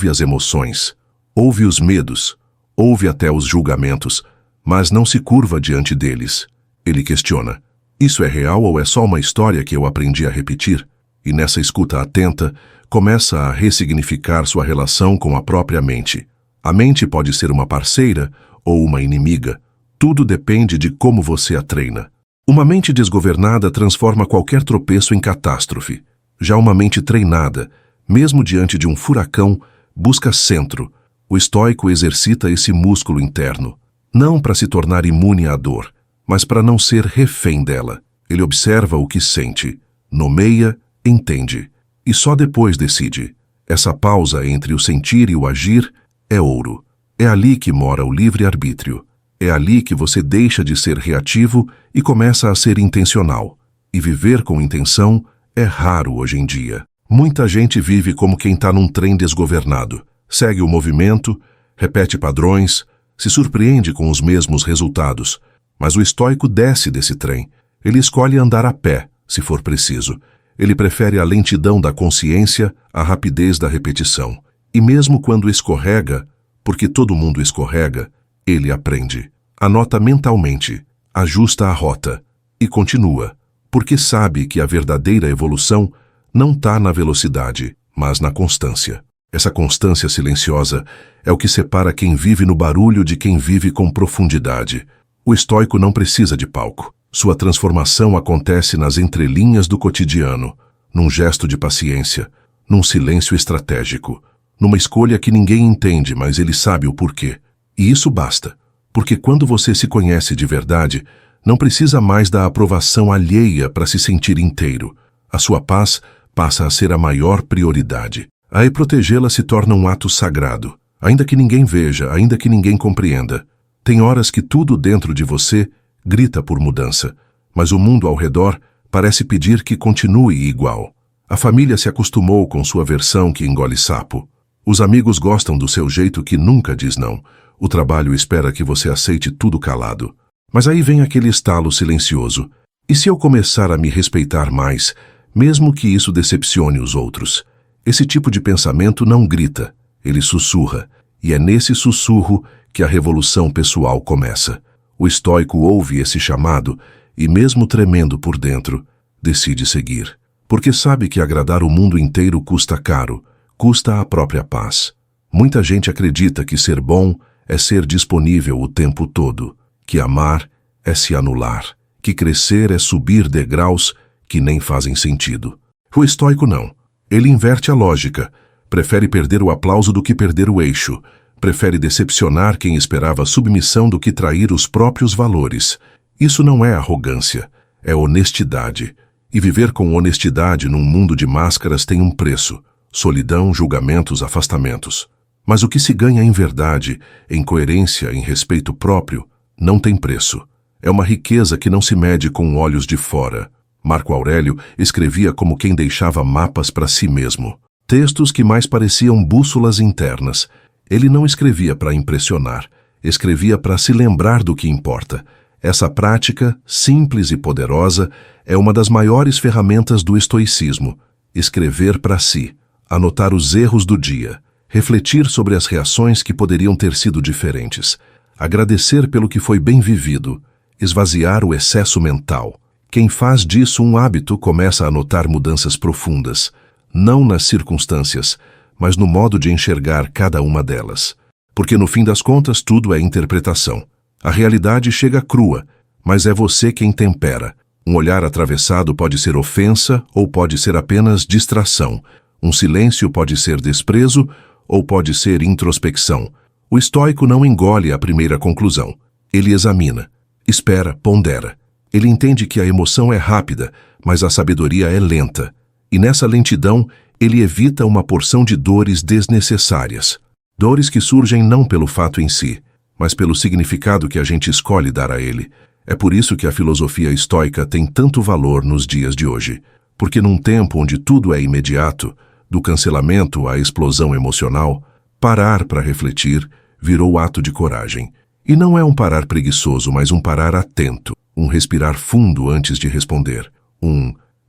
as emoções, ouve os medos, ouve até os julgamentos, mas não se curva diante deles. Ele questiona: isso é real ou é só uma história que eu aprendi a repetir? E nessa escuta atenta, começa a ressignificar sua relação com a própria mente. A mente pode ser uma parceira ou uma inimiga. Tudo depende de como você a treina. Uma mente desgovernada transforma qualquer tropeço em catástrofe. Já uma mente treinada, mesmo diante de um furacão, busca centro. O estoico exercita esse músculo interno, não para se tornar imune à dor, mas para não ser refém dela. Ele observa o que sente, nomeia, entende, e só depois decide. Essa pausa entre o sentir e o agir é ouro. É ali que mora o livre-arbítrio. É ali que você deixa de ser reativo e começa a ser intencional. E viver com intenção é raro hoje em dia. Muita gente vive como quem está num trem desgovernado. Segue o movimento, repete padrões, se surpreende com os mesmos resultados. Mas o estoico desce desse trem. Ele escolhe andar a pé, se for preciso. Ele prefere a lentidão da consciência à rapidez da repetição. E mesmo quando escorrega, porque todo mundo escorrega, ele aprende. Anota mentalmente, ajusta a rota e continua, porque sabe que a verdadeira evolução não está na velocidade, mas na constância. Essa constância silenciosa é o que separa quem vive no barulho de quem vive com profundidade. O estoico não precisa de palco. Sua transformação acontece nas entrelinhas do cotidiano, num gesto de paciência, num silêncio estratégico, numa escolha que ninguém entende, mas ele sabe o porquê. E isso basta, porque quando você se conhece de verdade, não precisa mais da aprovação alheia para se sentir inteiro. A sua paz passa a ser a maior prioridade. Aí protegê-la se torna um ato sagrado, ainda que ninguém veja, ainda que ninguém compreenda. Tem horas que tudo dentro de você grita por mudança, mas o mundo ao redor parece pedir que continue igual. A família se acostumou com sua versão que engole sapo. Os amigos gostam do seu jeito que nunca diz não. O trabalho espera que você aceite tudo calado. Mas aí vem aquele estalo silencioso. E se eu começar a me respeitar mais, mesmo que isso decepcione os outros? Esse tipo de pensamento não grita, ele sussurra. E é nesse sussurro que a revolução pessoal começa. O estoico ouve esse chamado e, mesmo tremendo por dentro, decide seguir. Porque sabe que agradar o mundo inteiro custa caro, custa a própria paz. Muita gente acredita que ser bom é ser disponível o tempo todo, que amar é se anular, que crescer é subir degraus que nem fazem sentido. O estoico não. Ele inverte a lógica, prefere perder o aplauso do que perder o eixo, prefere decepcionar quem esperava submissão do que trair os próprios valores. Isso não é arrogância, é honestidade. E viver com honestidade num mundo de máscaras tem um preço: solidão, julgamentos, afastamentos. Mas o que se ganha em verdade, em coerência, em respeito próprio, não tem preço. É uma riqueza que não se mede com olhos de fora. Marco Aurélio escrevia como quem deixava mapas para si mesmo. Textos que mais pareciam bússolas internas. Ele não escrevia para impressionar, escrevia para se lembrar do que importa. Essa prática, simples e poderosa, é uma das maiores ferramentas do estoicismo. Escrever para si, anotar os erros do dia, refletir sobre as reações que poderiam ter sido diferentes, agradecer pelo que foi bem vivido, esvaziar o excesso mental. Quem faz disso um hábito começa a notar mudanças profundas, não nas circunstâncias, mas no modo de enxergar cada uma delas. Porque no fim das contas tudo é interpretação. A realidade chega crua, mas é você quem tempera. Um olhar atravessado pode ser ofensa ou pode ser apenas distração. Um silêncio pode ser desprezo ou pode ser introspecção. O estoico não engole a primeira conclusão. Ele examina, espera, pondera. Ele entende que a emoção é rápida, mas a sabedoria é lenta. E nessa lentidão, ele evita uma porção de dores desnecessárias. Dores que surgem não pelo fato em si, mas pelo significado que a gente escolhe dar a ele. É por isso que a filosofia estoica tem tanto valor nos dias de hoje. Porque num tempo onde tudo é imediato, do cancelamento à explosão emocional, parar para refletir virou ato de coragem. E não é um parar preguiçoso, mas um parar atento, um respirar fundo antes de responder,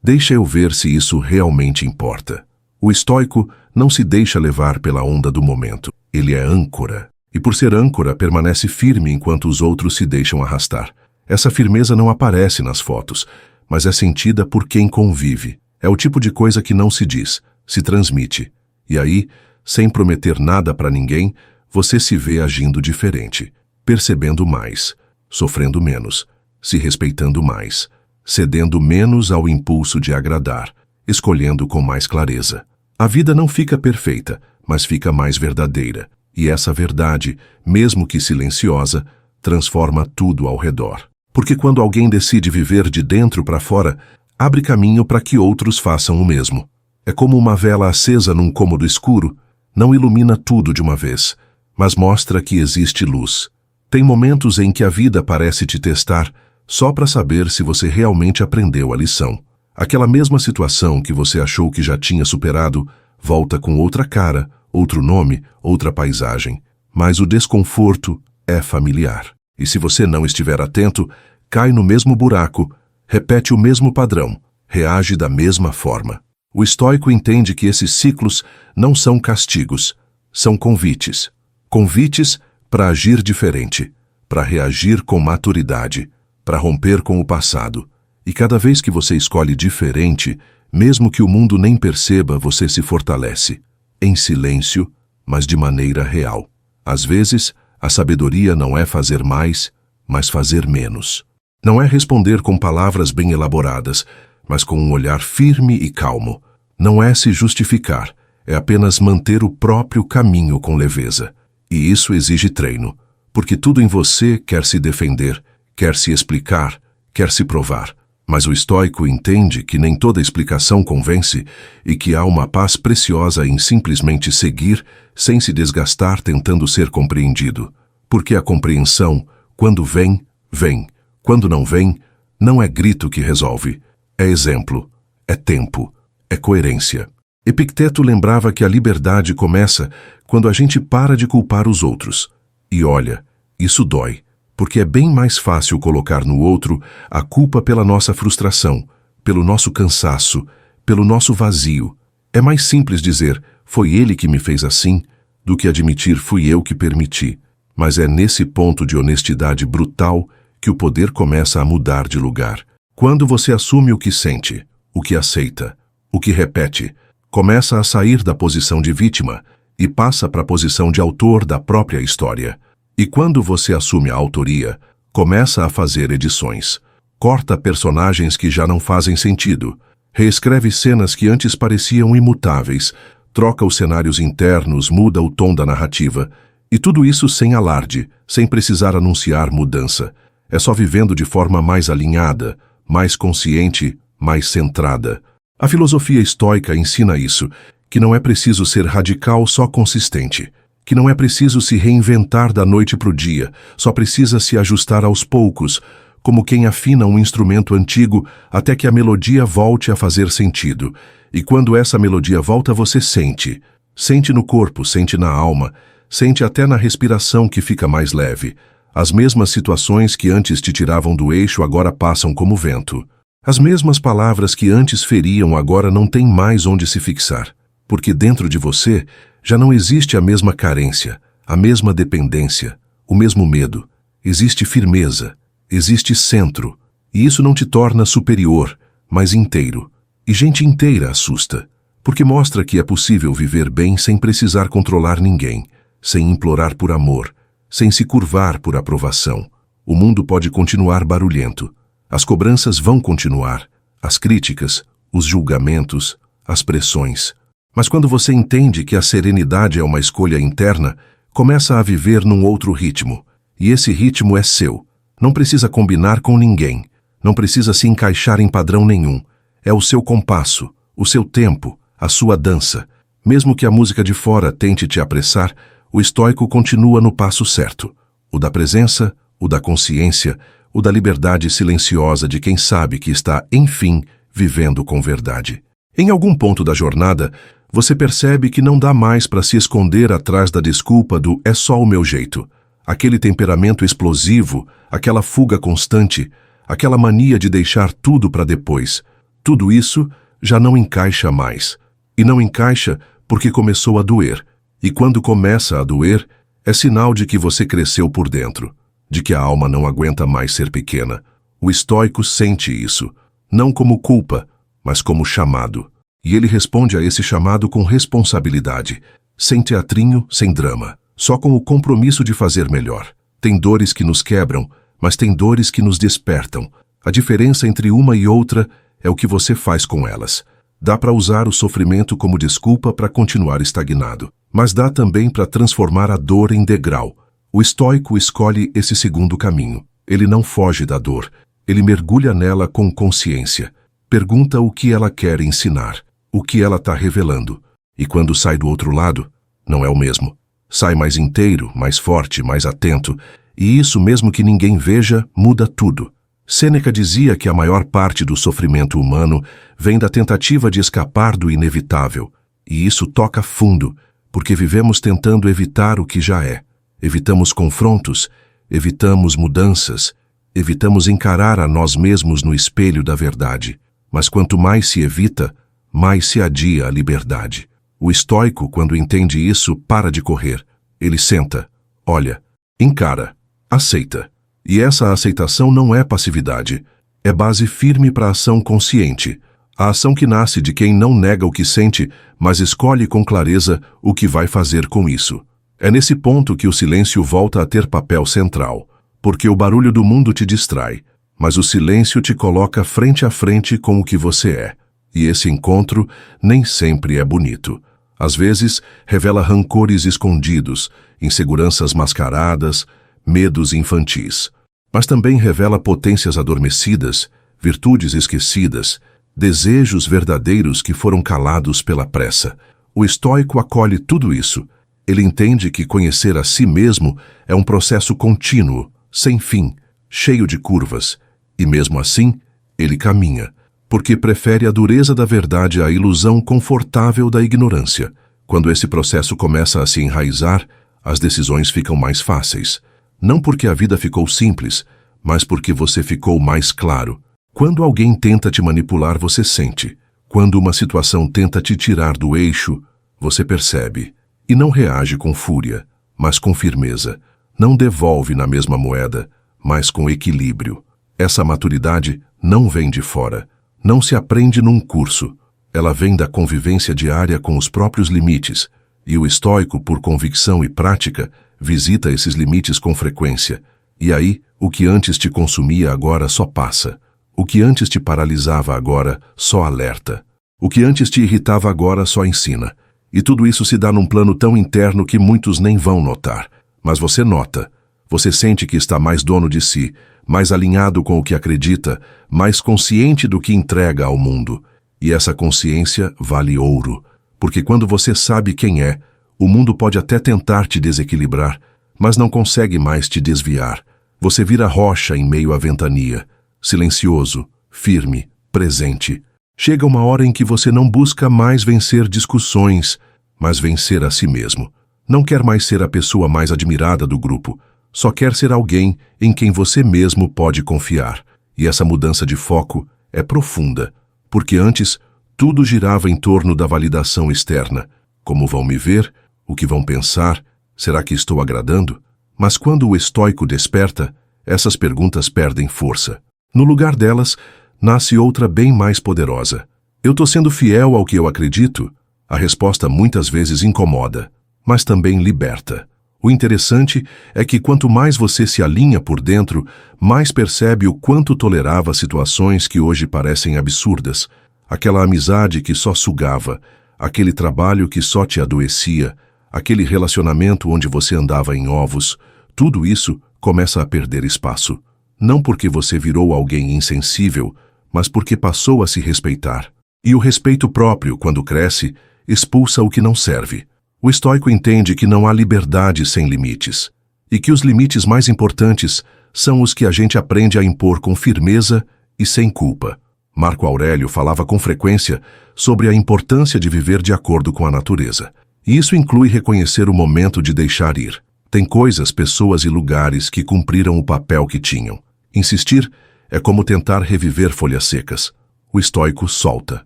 deixa eu ver se isso realmente importa. O estoico não se deixa levar pela onda do momento, ele é âncora. E por ser âncora, permanece firme enquanto os outros se deixam arrastar. Essa firmeza não aparece nas fotos, mas é sentida por quem convive. É o tipo de coisa que não se diz, se transmite. E aí, sem prometer nada para ninguém, você se vê agindo diferente, percebendo mais, sofrendo menos, se respeitando mais, cedendo menos ao impulso de agradar, escolhendo com mais clareza. A vida não fica perfeita, mas fica mais verdadeira. E essa verdade, mesmo que silenciosa, transforma tudo ao redor. Porque quando alguém decide viver de dentro para fora, abre caminho para que outros façam o mesmo. É como uma vela acesa num cômodo escuro, não ilumina tudo de uma vez, mas mostra que existe luz. Tem momentos em que a vida parece te testar só para saber se você realmente aprendeu a lição. Aquela mesma situação que você achou que já tinha superado volta com outra cara, outro nome, outra paisagem. Mas o desconforto é familiar. E se você não estiver atento, cai no mesmo buraco, repete o mesmo padrão, reage da mesma forma. O estoico entende que esses ciclos não são castigos, são convites. Convites para agir diferente, para reagir com maturidade, para romper com o passado. E cada vez que você escolhe diferente, mesmo que o mundo nem perceba, você se fortalece. Em silêncio, mas de maneira real. Às vezes, a sabedoria não é fazer mais, mas fazer menos. Não é responder com palavras bem elaboradas, mas com um olhar firme e calmo. Não é se justificar, é apenas manter o próprio caminho com leveza. E isso exige treino, porque tudo em você quer se defender, quer se explicar, quer se provar. Mas o estoico entende que nem toda explicação convence e que há uma paz preciosa em simplesmente seguir sem se desgastar tentando ser compreendido. Porque a compreensão, quando vem, vem. Quando não vem, não é grito que resolve. É exemplo, é tempo, é coerência. Epicteto lembrava que a liberdade começa quando a gente para de culpar os outros. E olha, isso dói. Porque é bem mais fácil colocar no outro a culpa pela nossa frustração, pelo nosso cansaço, pelo nosso vazio. É mais simples dizer, foi ele que me fez assim, do que admitir, fui eu que permiti. Mas é nesse ponto de honestidade brutal que o poder começa a mudar de lugar. Quando você assume o que sente, o que aceita, o que repete, começa a sair da posição de vítima e passa para a posição de autor da própria história. E quando você assume a autoria, começa a fazer edições. Corta personagens que já não fazem sentido. Reescreve cenas que antes pareciam imutáveis. Troca os cenários internos, muda o tom da narrativa. E tudo isso sem alarde, sem precisar anunciar mudança. É só vivendo de forma mais alinhada, mais consciente, mais centrada. A filosofia estoica ensina isso, que não é preciso ser radical, só consistente. Que não é preciso se reinventar da noite para o dia, só precisa se ajustar aos poucos, como quem afina um instrumento antigo até que a melodia volte a fazer sentido. E quando essa melodia volta, você sente. Sente no corpo, sente na alma, sente até na respiração que fica mais leve. As mesmas situações que antes te tiravam do eixo agora passam como vento. As mesmas palavras que antes feriam agora não têm mais onde se fixar, porque dentro de você já não existe a mesma carência, a mesma dependência, o mesmo medo. Existe firmeza, existe centro, e isso não te torna superior, mas inteiro. E gente inteira assusta, porque mostra que é possível viver bem sem precisar controlar ninguém, sem implorar por amor, sem se curvar por aprovação. O mundo pode continuar barulhento, as cobranças vão continuar, as críticas, os julgamentos, as pressões. Mas quando você entende que a serenidade é uma escolha interna, começa a viver num outro ritmo. E esse ritmo é seu. Não precisa combinar com ninguém. Não precisa se encaixar em padrão nenhum. É o seu compasso, o seu tempo, a sua dança. Mesmo que a música de fora tente te apressar, o estoico continua no passo certo. O da presença, o da consciência, o da liberdade silenciosa de quem sabe que está, enfim, vivendo com verdade. Em algum ponto da jornada, você percebe que não dá mais para se esconder atrás da desculpa do é só o meu jeito. Aquele temperamento explosivo, aquela fuga constante, aquela mania de deixar tudo para depois. Tudo isso já não encaixa mais. E não encaixa porque começou a doer. E quando começa a doer, é sinal de que você cresceu por dentro, de que a alma não aguenta mais ser pequena. O estoico sente isso, não como culpa, mas como chamado. E ele responde a esse chamado com responsabilidade, sem teatrinho, sem drama, só com o compromisso de fazer melhor. Tem dores que nos quebram, mas tem dores que nos despertam. A diferença entre uma e outra é o que você faz com elas. Dá para usar o sofrimento como desculpa para continuar estagnado, mas dá também para transformar a dor em degrau. O estoico escolhe esse segundo caminho. Ele não foge da dor, ele mergulha nela com consciência. Pergunta o que ela quer ensinar, o que ela está revelando. E quando sai do outro lado, não é o mesmo. Sai mais inteiro, mais forte, mais atento, e isso, mesmo que ninguém veja, muda tudo. Sêneca dizia que a maior parte do sofrimento humano vem da tentativa de escapar do inevitável, e isso toca fundo, porque vivemos tentando evitar o que já é. Evitamos confrontos, evitamos mudanças, evitamos encarar a nós mesmos no espelho da verdade. Mas quanto mais se evita, mais se adia a liberdade. O estoico, quando entende isso, para de correr. Ele senta, olha, encara, aceita. E essa aceitação não é passividade, é base firme para a ação consciente. A ação que nasce de quem não nega o que sente, mas escolhe com clareza o que vai fazer com isso. É nesse ponto que o silêncio volta a ter papel central, porque o barulho do mundo te distrai, mas o silêncio te coloca frente a frente com o que você é. E esse encontro nem sempre é bonito. Às vezes, revela rancores escondidos, inseguranças mascaradas, medos infantis. Mas também revela potências adormecidas, virtudes esquecidas, desejos verdadeiros que foram calados pela pressa. O estoico acolhe tudo isso. Ele entende que conhecer a si mesmo é um processo contínuo, sem fim, cheio de curvas. E mesmo assim, ele caminha, porque prefere a dureza da verdade à ilusão confortável da ignorância. Quando esse processo começa a se enraizar, as decisões ficam mais fáceis. Não porque a vida ficou simples, mas porque você ficou mais claro. Quando alguém tenta te manipular, você sente. Quando uma situação tenta te tirar do eixo, você percebe. E não reage com fúria, mas com firmeza. Não devolve na mesma moeda, mas com equilíbrio. Essa maturidade não vem de fora. Não se aprende num curso. Ela vem da convivência diária com os próprios limites. E o estoico, por convicção e prática, visita esses limites com frequência. E aí, o que antes te consumia agora só passa. O que antes te paralisava agora só alerta. O que antes te irritava agora só ensina. E tudo isso se dá num plano tão interno que muitos nem vão notar. Mas você nota. Você sente que está mais dono de si, mais alinhado com o que acredita, mais consciente do que entrega ao mundo. E essa consciência vale ouro. Porque quando você sabe quem é, o mundo pode até tentar te desequilibrar, mas não consegue mais te desviar. Você vira rocha em meio à ventania, silencioso, firme, presente. Chega uma hora em que você não busca mais vencer discussões, mas vencer a si mesmo. Não quer mais ser a pessoa mais admirada do grupo, só quer ser alguém em quem você mesmo pode confiar. E essa mudança de foco é profunda, porque antes tudo girava em torno da validação externa. Como vão me ver? O que vão pensar? Será que estou agradando? Mas quando o estoico desperta, essas perguntas perdem força. No lugar delas, nasce outra bem mais poderosa. Eu estou sendo fiel ao que eu acredito? A resposta muitas vezes incomoda, mas também liberta. O interessante é que quanto mais você se alinha por dentro, mais percebe o quanto tolerava situações que hoje parecem absurdas. Aquela amizade que só sugava, aquele trabalho que só te adoecia, aquele relacionamento onde você andava em ovos, tudo isso começa a perder espaço. Não porque você virou alguém insensível, mas porque passou a se respeitar. E o respeito próprio, quando cresce, expulsa o que não serve. O estoico entende que não há liberdade sem limites, e que os limites mais importantes são os que a gente aprende a impor com firmeza e sem culpa. Marco Aurélio falava com frequência sobre a importância de viver de acordo com a natureza. E isso inclui reconhecer o momento de deixar ir. Tem coisas, pessoas e lugares que cumpriram o papel que tinham. Insistir é como tentar reviver folhas secas. O estoico solta.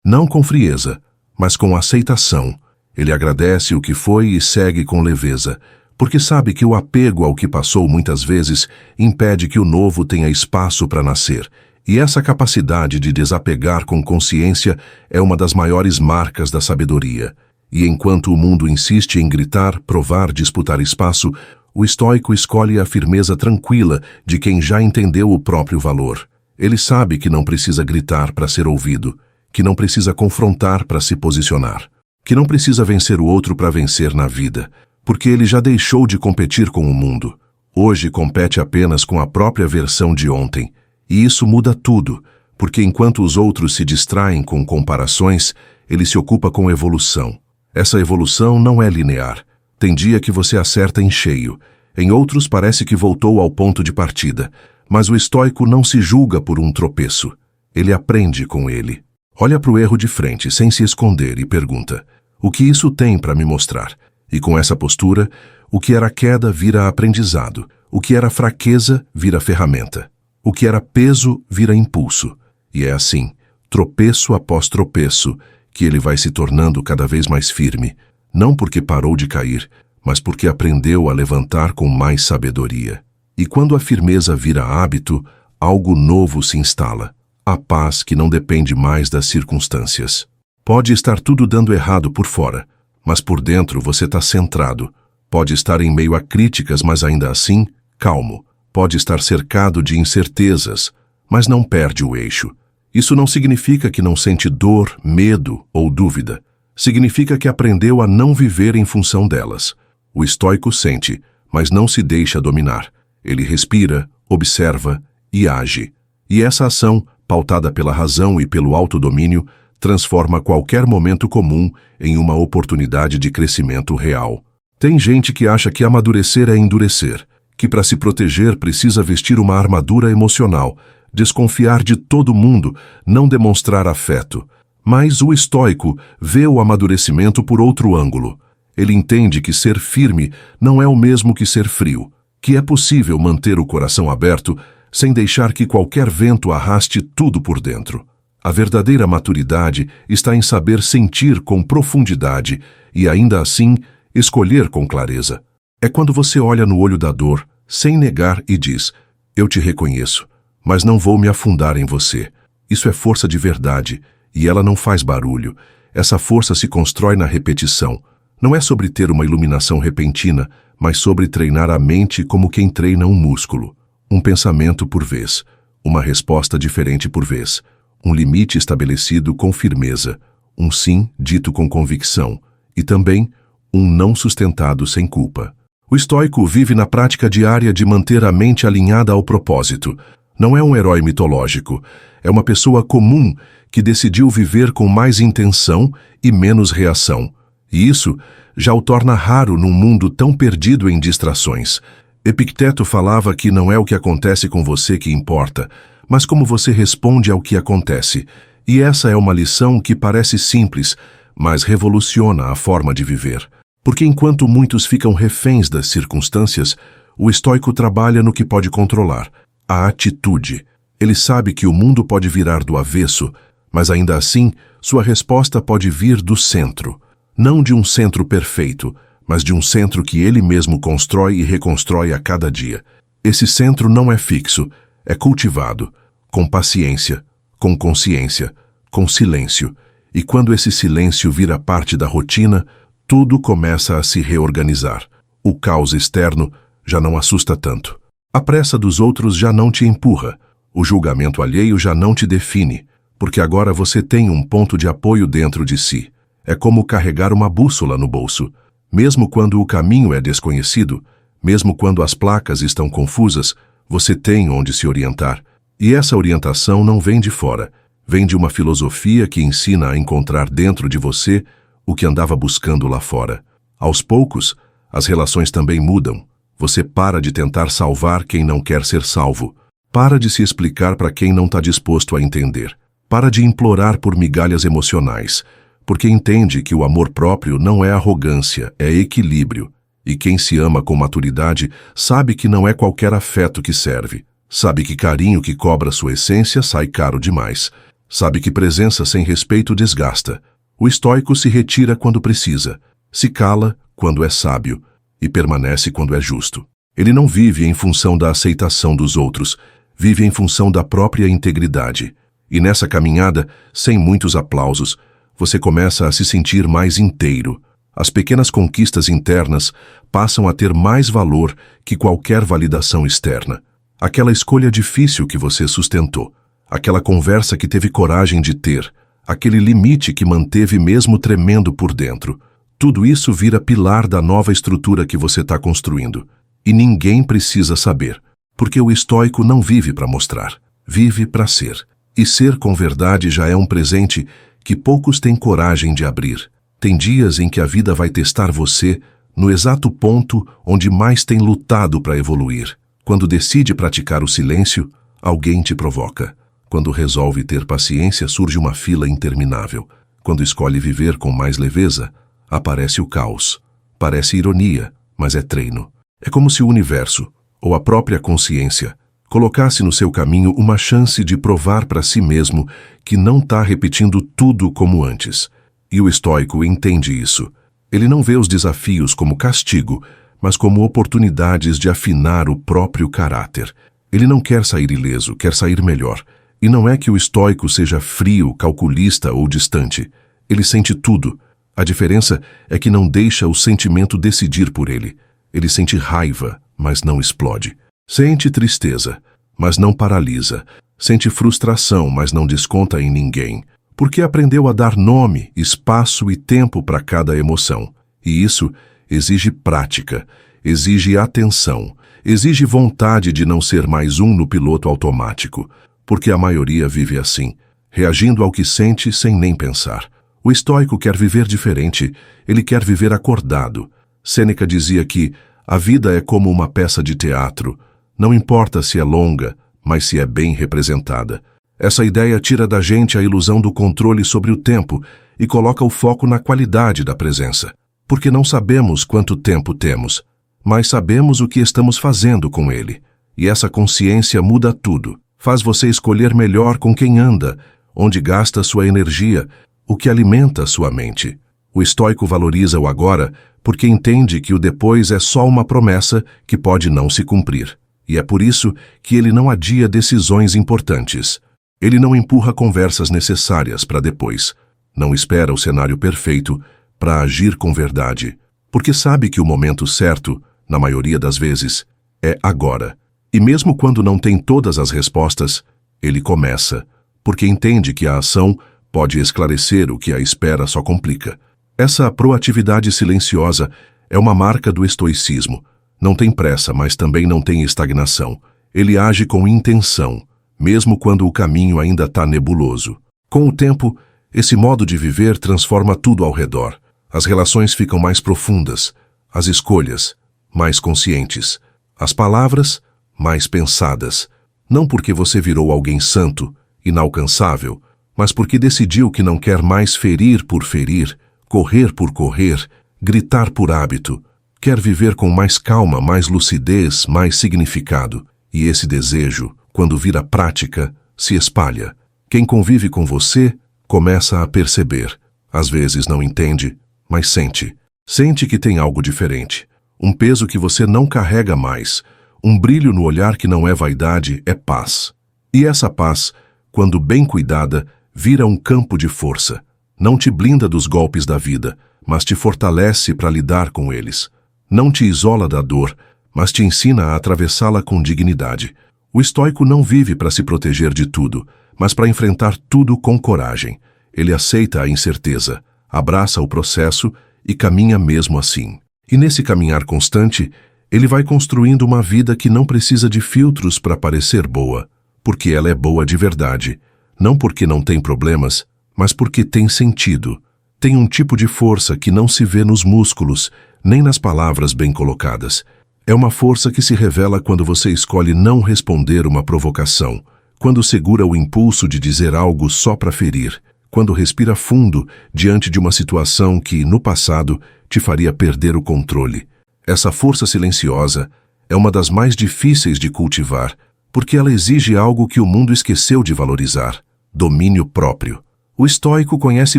Não com frieza, mas com aceitação. Ele agradece o que foi e segue com leveza, porque sabe que o apego ao que passou muitas vezes impede que o novo tenha espaço para nascer. E essa capacidade de desapegar com consciência é uma das maiores marcas da sabedoria. E enquanto o mundo insiste em gritar, provar, disputar espaço, o estoico escolhe a firmeza tranquila de quem já entendeu o próprio valor. Ele sabe que não precisa gritar para ser ouvido, que não precisa confrontar para se posicionar, que não precisa vencer o outro para vencer na vida, porque ele já deixou de competir com o mundo. Hoje compete apenas com a própria versão de ontem. E isso muda tudo, porque enquanto os outros se distraem com comparações, ele se ocupa com evolução. Essa evolução não é linear, Tem dia que você acerta em cheio. Em outros parece que voltou ao ponto de partida. Mas o estoico não se julga por um tropeço. Ele aprende com ele. Olha para o erro de frente, sem se esconder, e pergunta: o que isso tem para me mostrar? E com essa postura, o que era queda vira aprendizado. O que era fraqueza vira ferramenta. O que era peso vira impulso. E é assim, tropeço após tropeço, que ele vai se tornando cada vez mais firme. Não porque parou de cair, mas porque aprendeu a levantar com mais sabedoria. E quando a firmeza vira hábito, algo novo se instala. A paz que não depende mais das circunstâncias. Pode estar tudo dando errado por fora, mas por dentro você está centrado. Pode estar em meio a críticas, mas ainda assim, calmo. Pode estar cercado de incertezas, mas não perde o eixo. Isso não significa que não sente dor, medo ou dúvida. Significa que aprendeu a não viver em função delas. O estoico sente, mas não se deixa dominar. Ele respira, observa e age. E essa ação, pautada pela razão e pelo autodomínio, transforma qualquer momento comum em uma oportunidade de crescimento real. Tem gente que acha que amadurecer é endurecer, que para se proteger precisa vestir uma armadura emocional, desconfiar de todo mundo, não demonstrar afeto. Mas o estoico vê o amadurecimento por outro ângulo. Ele entende que ser firme não é o mesmo que ser frio, que é possível manter o coração aberto sem deixar que qualquer vento arraste tudo por dentro. A verdadeira maturidade está em saber sentir com profundidade e, ainda assim, escolher com clareza. É quando você olha no olho da dor, sem negar, e diz: eu te reconheço, mas não vou me afundar em você. Isso é força de verdade, e ela não faz barulho. Essa força se constrói na repetição. Não é sobre ter uma iluminação repentina, mas sobre treinar a mente como quem treina um músculo. Um pensamento por vez, uma resposta diferente por vez, um limite estabelecido com firmeza, um sim dito com convicção e também um não sustentado sem culpa. O estoico vive na prática diária de manter a mente alinhada ao propósito. Não é um herói mitológico, é uma pessoa comum que decidiu viver com mais intenção e menos reação. E isso já o torna raro num mundo tão perdido em distrações. Epicteto falava que não é o que acontece com você que importa, mas como você responde ao que acontece. E essa é uma lição que parece simples, mas revoluciona a forma de viver. Porque enquanto muitos ficam reféns das circunstâncias, o estoico trabalha no que pode controlar, a atitude. Ele sabe que o mundo pode virar do avesso, mas ainda assim, sua resposta pode vir do centro. Não de um centro perfeito, mas de um centro que ele mesmo constrói e reconstrói a cada dia. Esse centro não é fixo, é cultivado, com paciência, com consciência, com silêncio. E quando esse silêncio vira parte da rotina, tudo começa a se reorganizar. O caos externo já não assusta tanto. A pressa dos outros já não te empurra. O julgamento alheio já não te define, porque agora você tem um ponto de apoio dentro de si. É como carregar uma bússola no bolso. Mesmo quando o caminho é desconhecido, mesmo quando as placas estão confusas, você tem onde se orientar. E essa orientação não vem de fora, vem de uma filosofia que ensina a encontrar dentro de você o que andava buscando lá fora. Aos poucos, as relações também mudam. Você para de tentar salvar quem não quer ser salvo. Para de se explicar para quem não está disposto a entender. Para de implorar por migalhas emocionais, porque entende que o amor próprio não é arrogância, é equilíbrio. E quem se ama com maturidade sabe que não é qualquer afeto que serve. Sabe que carinho que cobra sua essência sai caro demais. Sabe que presença sem respeito desgasta. O estoico se retira quando precisa, se cala quando é sábio e permanece quando é justo. Ele não vive em função da aceitação dos outros, vive em função da própria integridade. E nessa caminhada, sem muitos aplausos, você começa a se sentir mais inteiro. As pequenas conquistas internas passam a ter mais valor que qualquer validação externa. Aquela escolha difícil que você sustentou, aquela conversa que teve coragem de ter, aquele limite que manteve mesmo tremendo por dentro. Tudo isso vira pilar da nova estrutura que você está construindo. E ninguém precisa saber, porque o estoico não vive para mostrar, vive para ser. E ser com verdade já é um presente que poucos têm coragem de abrir. Tem dias em que a vida vai testar você, no exato ponto onde mais tem lutado para evoluir. Quando decide praticar o silêncio, alguém te provoca. Quando resolve ter paciência, surge uma fila interminável. Quando escolhe viver com mais leveza, aparece o caos. Parece ironia, mas é treino. É como se o universo, ou a própria consciência, colocasse no seu caminho uma chance de provar para si mesmo que não está repetindo tudo como antes. E o estoico entende isso. Ele não vê os desafios como castigo, mas como oportunidades de afinar o próprio caráter. Ele não quer sair ileso, quer sair melhor. E não é que o estoico seja frio, calculista ou distante. Ele sente tudo. A diferença é que não deixa o sentimento decidir por ele. Ele sente raiva, mas não explode. Sente tristeza, mas não paralisa. Sente frustração, mas não desconta em ninguém. Porque aprendeu a dar nome, espaço e tempo para cada emoção. E isso exige prática, exige atenção, exige vontade de não ser mais um no piloto automático. Porque a maioria vive assim, reagindo ao que sente sem nem pensar. O estoico quer viver diferente, ele quer viver acordado. Sêneca dizia que a vida é como uma peça de teatro. Não importa se é longa, mas se é bem representada. Essa ideia tira da gente a ilusão do controle sobre o tempo e coloca o foco na qualidade da presença. Porque não sabemos quanto tempo temos, mas sabemos o que estamos fazendo com ele. E essa consciência muda tudo. Faz você escolher melhor com quem anda, onde gasta sua energia, o que alimenta sua mente. O estoico valoriza o agora porque entende que o depois é só uma promessa que pode não se cumprir. E é por isso que ele não adia decisões importantes. Ele não empurra conversas necessárias para depois. Não espera o cenário perfeito para agir com verdade. Porque sabe que o momento certo, na maioria das vezes, é agora. E mesmo quando não tem todas as respostas, ele começa, porque entende que a ação pode esclarecer o que a espera só complica. Essa proatividade silenciosa é uma marca do estoicismo. Não tem pressa, mas também não tem estagnação. Ele age com intenção, mesmo quando o caminho ainda está nebuloso. Com o tempo, esse modo de viver transforma tudo ao redor. As relações ficam mais profundas, as escolhas mais conscientes, as palavras mais pensadas, não porque você virou alguém santo, inalcançável, mas porque decidiu que não quer mais ferir por ferir, correr por correr, gritar por hábito. Quer viver com mais calma, mais lucidez, mais significado. E esse desejo, quando vira prática, se espalha. Quem convive com você começa a perceber. Às vezes não entende, mas sente. Sente que tem algo diferente. Um peso que você não carrega mais. Um brilho no olhar que não é vaidade, é paz. E essa paz, quando bem cuidada, vira um campo de força. Não te blinda dos golpes da vida, mas te fortalece para lidar com eles. Não te isola da dor, mas te ensina a atravessá-la com dignidade. O estoico não vive para se proteger de tudo, mas para enfrentar tudo com coragem. Ele aceita a incerteza, abraça o processo e caminha mesmo assim. E nesse caminhar constante, ele vai construindo uma vida que não precisa de filtros para parecer boa, porque ela é boa de verdade. Não porque não tem problemas, mas porque tem sentido. Tem um tipo de força que não se vê nos músculos, nem nas palavras bem colocadas. É uma força que se revela quando você escolhe não responder uma provocação, quando segura o impulso de dizer algo só para ferir, quando respira fundo diante de uma situação que, no passado, te faria perder o controle. Essa força silenciosa é uma das mais difíceis de cultivar, porque ela exige algo que o mundo esqueceu de valorizar: domínio próprio. O estoico conhece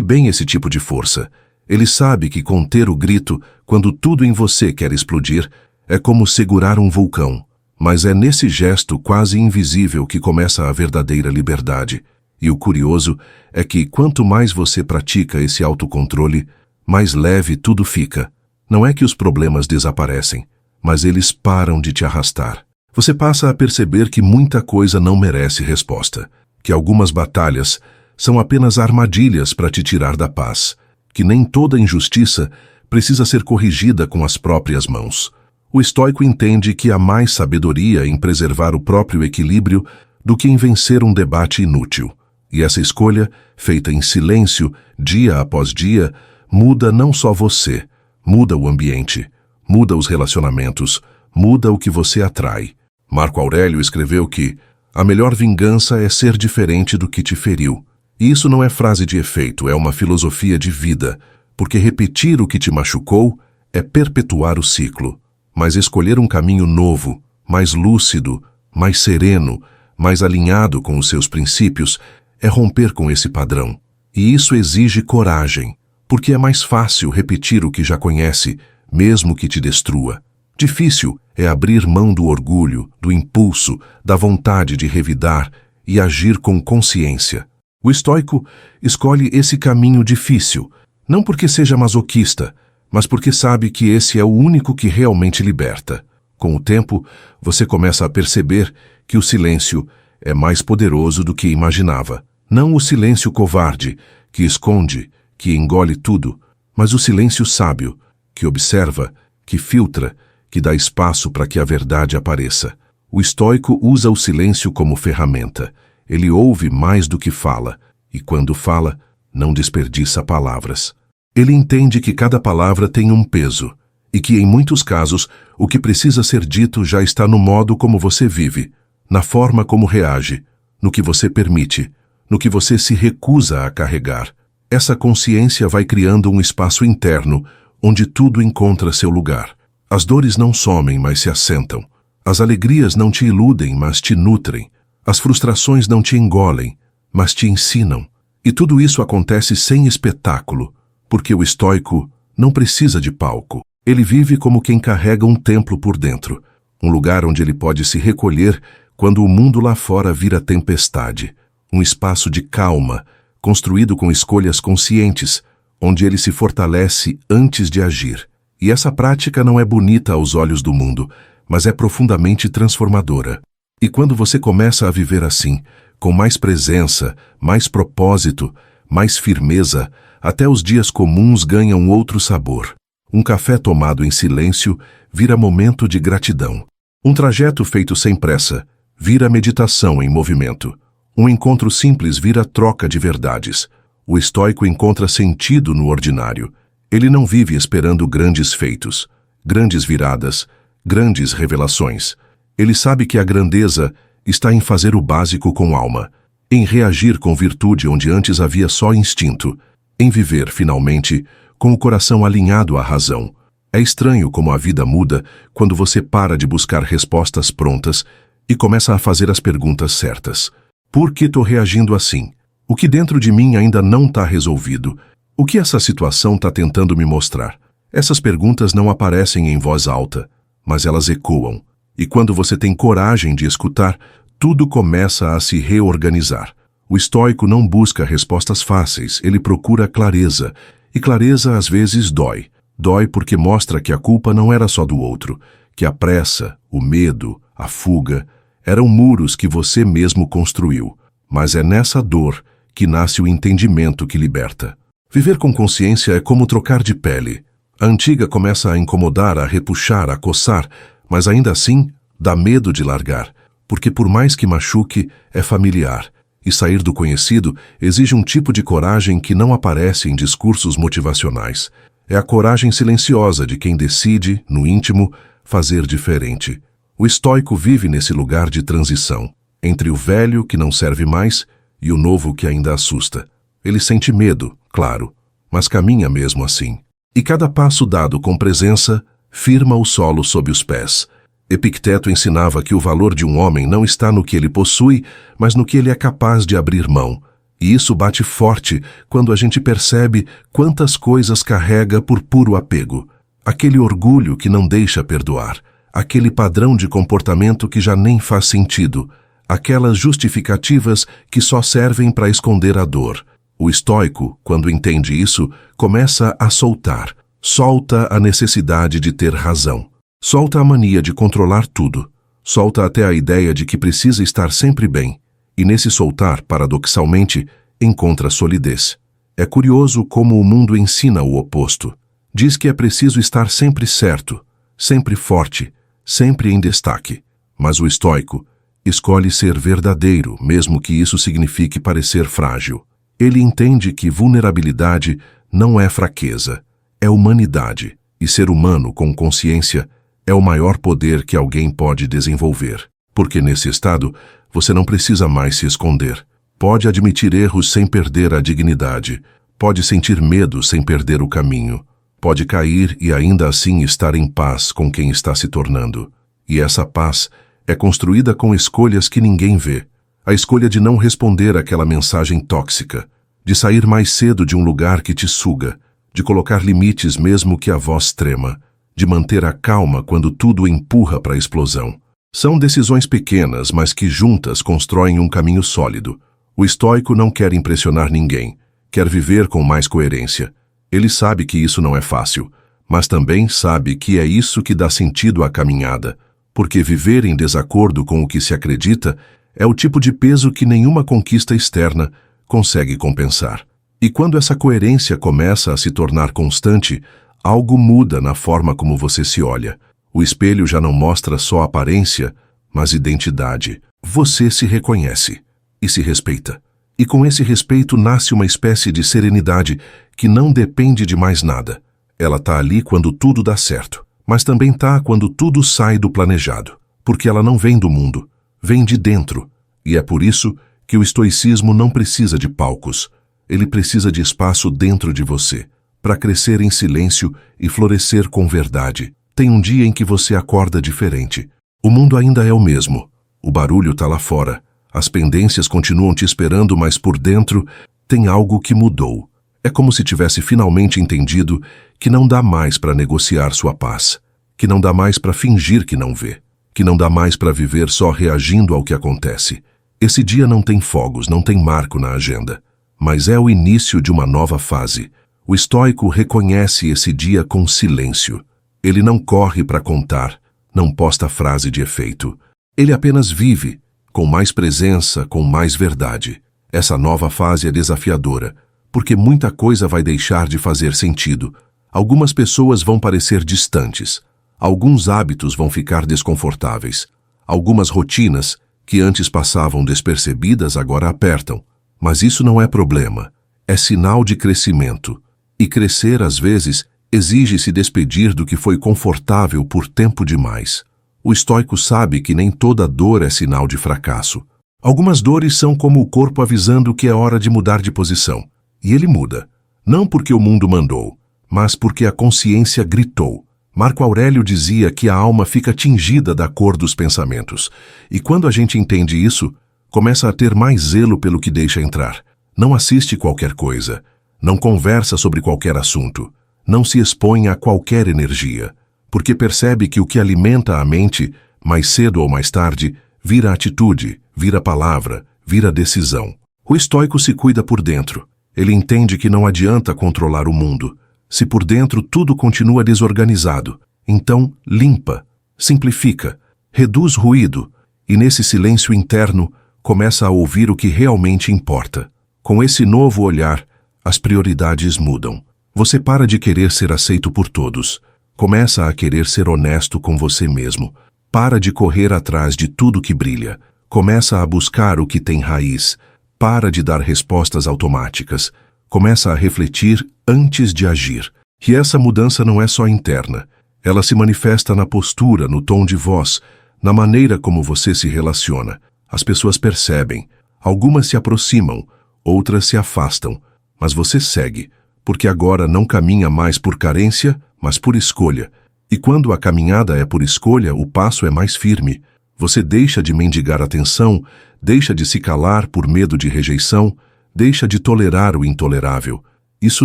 bem esse tipo de força. Ele sabe que conter o grito, quando tudo em você quer explodir, é como segurar um vulcão. Mas é nesse gesto quase invisível que começa a verdadeira liberdade. E o curioso é que quanto mais você pratica esse autocontrole, mais leve tudo fica. Não é que os problemas desaparecem, mas eles param de te arrastar. Você passa a perceber que muita coisa não merece resposta, que algumas batalhas são apenas armadilhas para te tirar da paz, que nem toda injustiça precisa ser corrigida com as próprias mãos. O estoico entende que há mais sabedoria em preservar o próprio equilíbrio do que em vencer um debate inútil. E essa escolha, feita em silêncio, dia após dia, muda não só você, muda o ambiente. muda os relacionamentos, muda o que você atrai. Marco Aurélio escreveu que a melhor vingança é ser diferente do que te feriu. E isso não é frase de efeito, é uma filosofia de vida, porque repetir o que te machucou é perpetuar o ciclo. Mas escolher um caminho novo, mais lúcido, mais sereno, mais alinhado com os seus princípios, é romper com esse padrão. E isso exige coragem, porque é mais fácil repetir o que já conhece, mesmo que te destrua. Difícil é abrir mão do orgulho, do impulso, da vontade de revidar e agir com consciência. O estoico escolhe esse caminho difícil, não porque seja masoquista, mas porque sabe que esse é o único que realmente liberta. Com o tempo, você começa a perceber que o silêncio é mais poderoso do que imaginava. Não o silêncio covarde, que esconde, que engole tudo, mas o silêncio sábio, que observa, que filtra, que dá espaço para que a verdade apareça. O estoico usa o silêncio como ferramenta. Ele ouve mais do que fala, e quando fala, não desperdiça palavras. Ele entende que cada palavra tem um peso, e que, em muitos casos, o que precisa ser dito já está no modo como você vive, na forma como reage, no que você permite, no que você se recusa a carregar. Essa consciência vai criando um espaço interno, onde tudo encontra seu lugar. As dores não somem, mas se assentam. As alegrias não te iludem, mas te nutrem. As frustrações não te engolem, mas te ensinam. E tudo isso acontece sem espetáculo, porque o estoico não precisa de palco. Ele vive como quem carrega um templo por dentro, um lugar onde ele pode se recolher quando o mundo lá fora vira tempestade. Um espaço de calma, construído com escolhas conscientes, onde ele se fortalece antes de agir. E essa prática não é bonita aos olhos do mundo, mas é profundamente transformadora. E quando você começa a viver assim, com mais presença, mais propósito, mais firmeza, até os dias comuns ganham outro sabor. Um café tomado em silêncio vira momento de gratidão. Um trajeto feito sem pressa vira meditação em movimento. Um encontro simples vira troca de verdades. O estoico encontra sentido no ordinário. Ele não vive esperando grandes feitos, grandes viradas, grandes revelações. Ele sabe que a grandeza está em fazer o básico com alma, em reagir com virtude onde antes havia só instinto, em viver, finalmente, com o coração alinhado à razão. É estranho como a vida muda quando você para de buscar respostas prontas e começa a fazer as perguntas certas. Por que estou reagindo assim? O que dentro de mim ainda não está resolvido? O que essa situação está tentando me mostrar? Essas perguntas não aparecem em voz alta, mas elas ecoam. E quando você tem coragem de escutar, tudo começa a se reorganizar. O estoico não busca respostas fáceis, ele procura clareza. E clareza às vezes dói. Dói porque mostra que a culpa não era só do outro, que a pressa, o medo, a fuga, eram muros que você mesmo construiu. Mas é nessa dor que nasce o entendimento que liberta. Viver com consciência é como trocar de pele. A antiga começa a incomodar, a repuxar, a coçar, mas ainda assim dá medo de largar, porque por mais que machuque, é familiar. E sair do conhecido exige um tipo de coragem que não aparece em discursos motivacionais. É a coragem silenciosa de quem decide, no íntimo, fazer diferente. O estoico vive nesse lugar de transição, entre o velho que não serve mais e o novo que ainda assusta. Ele sente medo, claro, mas caminha mesmo assim. E cada passo dado com presença firma o solo sob os pés. Epicteto ensinava que o valor de um homem não está no que ele possui, mas no que ele é capaz de abrir mão. E isso bate forte quando a gente percebe quantas coisas carrega por puro apego. Aquele orgulho que não deixa perdoar, aquele padrão de comportamento que já nem faz sentido, aquelas justificativas que só servem para esconder a dor. O estoico, quando entende isso, começa a soltar. Solta a necessidade de ter razão. Solta a mania de controlar tudo. Solta até a ideia de que precisa estar sempre bem. E nesse soltar, paradoxalmente, encontra solidez. É curioso como o mundo ensina o oposto. Diz que é preciso estar sempre certo, sempre forte, sempre em destaque. Mas o estoico escolhe ser verdadeiro, mesmo que isso signifique parecer frágil. Ele entende que vulnerabilidade não é fraqueza, é humanidade. E ser humano com consciência é o maior poder que alguém pode desenvolver. Porque nesse estado, você não precisa mais se esconder. Pode admitir erros sem perder a dignidade. Pode sentir medo sem perder o caminho. Pode cair e ainda assim estar em paz com quem está se tornando. E essa paz é construída com escolhas que ninguém vê. A escolha de não responder àquela mensagem tóxica, de sair mais cedo de um lugar que te suga, de colocar limites mesmo que a voz trema, de manter a calma quando tudo empurra para a explosão. São decisões pequenas, mas que juntas constroem um caminho sólido. O estoico não quer impressionar ninguém, quer viver com mais coerência. Ele sabe que isso não é fácil, mas também sabe que é isso que dá sentido à caminhada, porque viver em desacordo com o que se acredita é o tipo de peso que nenhuma conquista externa consegue compensar. E quando essa coerência começa a se tornar constante, algo muda na forma como você se olha. O espelho já não mostra só aparência, mas identidade. Você se reconhece e se respeita. E com esse respeito nasce uma espécie de serenidade que não depende de mais nada. Ela está ali quando tudo dá certo, mas também está quando tudo sai do planejado. Porque ela não vem do mundo, vem de dentro. E é por isso que o estoicismo não precisa de palcos. Ele precisa de espaço dentro de você, para crescer em silêncio e florescer com verdade. Tem um dia em que você acorda diferente. O mundo ainda é o mesmo. O barulho está lá fora. As pendências continuam te esperando, mas por dentro tem algo que mudou. É como se tivesse finalmente entendido que não dá mais para negociar sua paz, que não dá mais para fingir que não vê, que não dá mais para viver só reagindo ao que acontece. Esse dia não tem fogos, não tem marco na agenda, mas é o início de uma nova fase. O estoico reconhece esse dia com silêncio. Ele não corre para contar, não posta frase de efeito. Ele apenas vive, com mais presença, com mais verdade. Essa nova fase é desafiadora, porque muita coisa vai deixar de fazer sentido. Algumas pessoas vão parecer distantes. Alguns hábitos vão ficar desconfortáveis. Algumas rotinas, que antes passavam despercebidas, agora apertam. Mas isso não é problema. É sinal de crescimento. E crescer, às vezes, exige se despedir do que foi confortável por tempo demais. O estoico sabe que nem toda dor é sinal de fracasso. Algumas dores são como o corpo avisando que é hora de mudar de posição. E ele muda. Não porque o mundo mandou, mas porque a consciência gritou. Marco Aurélio dizia que a alma fica tingida da cor dos pensamentos. E quando a gente entende isso, começa a ter mais zelo pelo que deixa entrar. Não assiste qualquer coisa. Não conversa sobre qualquer assunto. Não se expõe a qualquer energia. Porque percebe que o que alimenta a mente, mais cedo ou mais tarde, vira atitude, vira palavra, vira decisão. O estoico se cuida por dentro. Ele entende que não adianta controlar o mundo. Se por dentro tudo continua desorganizado, então limpa, simplifica, reduz ruído e nesse silêncio interno começa a ouvir o que realmente importa. Com esse novo olhar, as prioridades mudam. Você para de querer ser aceito por todos. Começa a querer ser honesto com você mesmo. Para de correr atrás de tudo que brilha. Começa a buscar o que tem raiz. Para de dar respostas automáticas. Começa a refletir antes de agir. E essa mudança não é só interna. Ela se manifesta na postura, no tom de voz, na maneira como você se relaciona. As pessoas percebem. Algumas se aproximam, outras se afastam. Mas você segue, porque agora não caminha mais por carência, mas por escolha. E quando a caminhada é por escolha, o passo é mais firme. Você deixa de mendigar atenção, deixa de se calar por medo de rejeição, deixa de tolerar o intolerável. Isso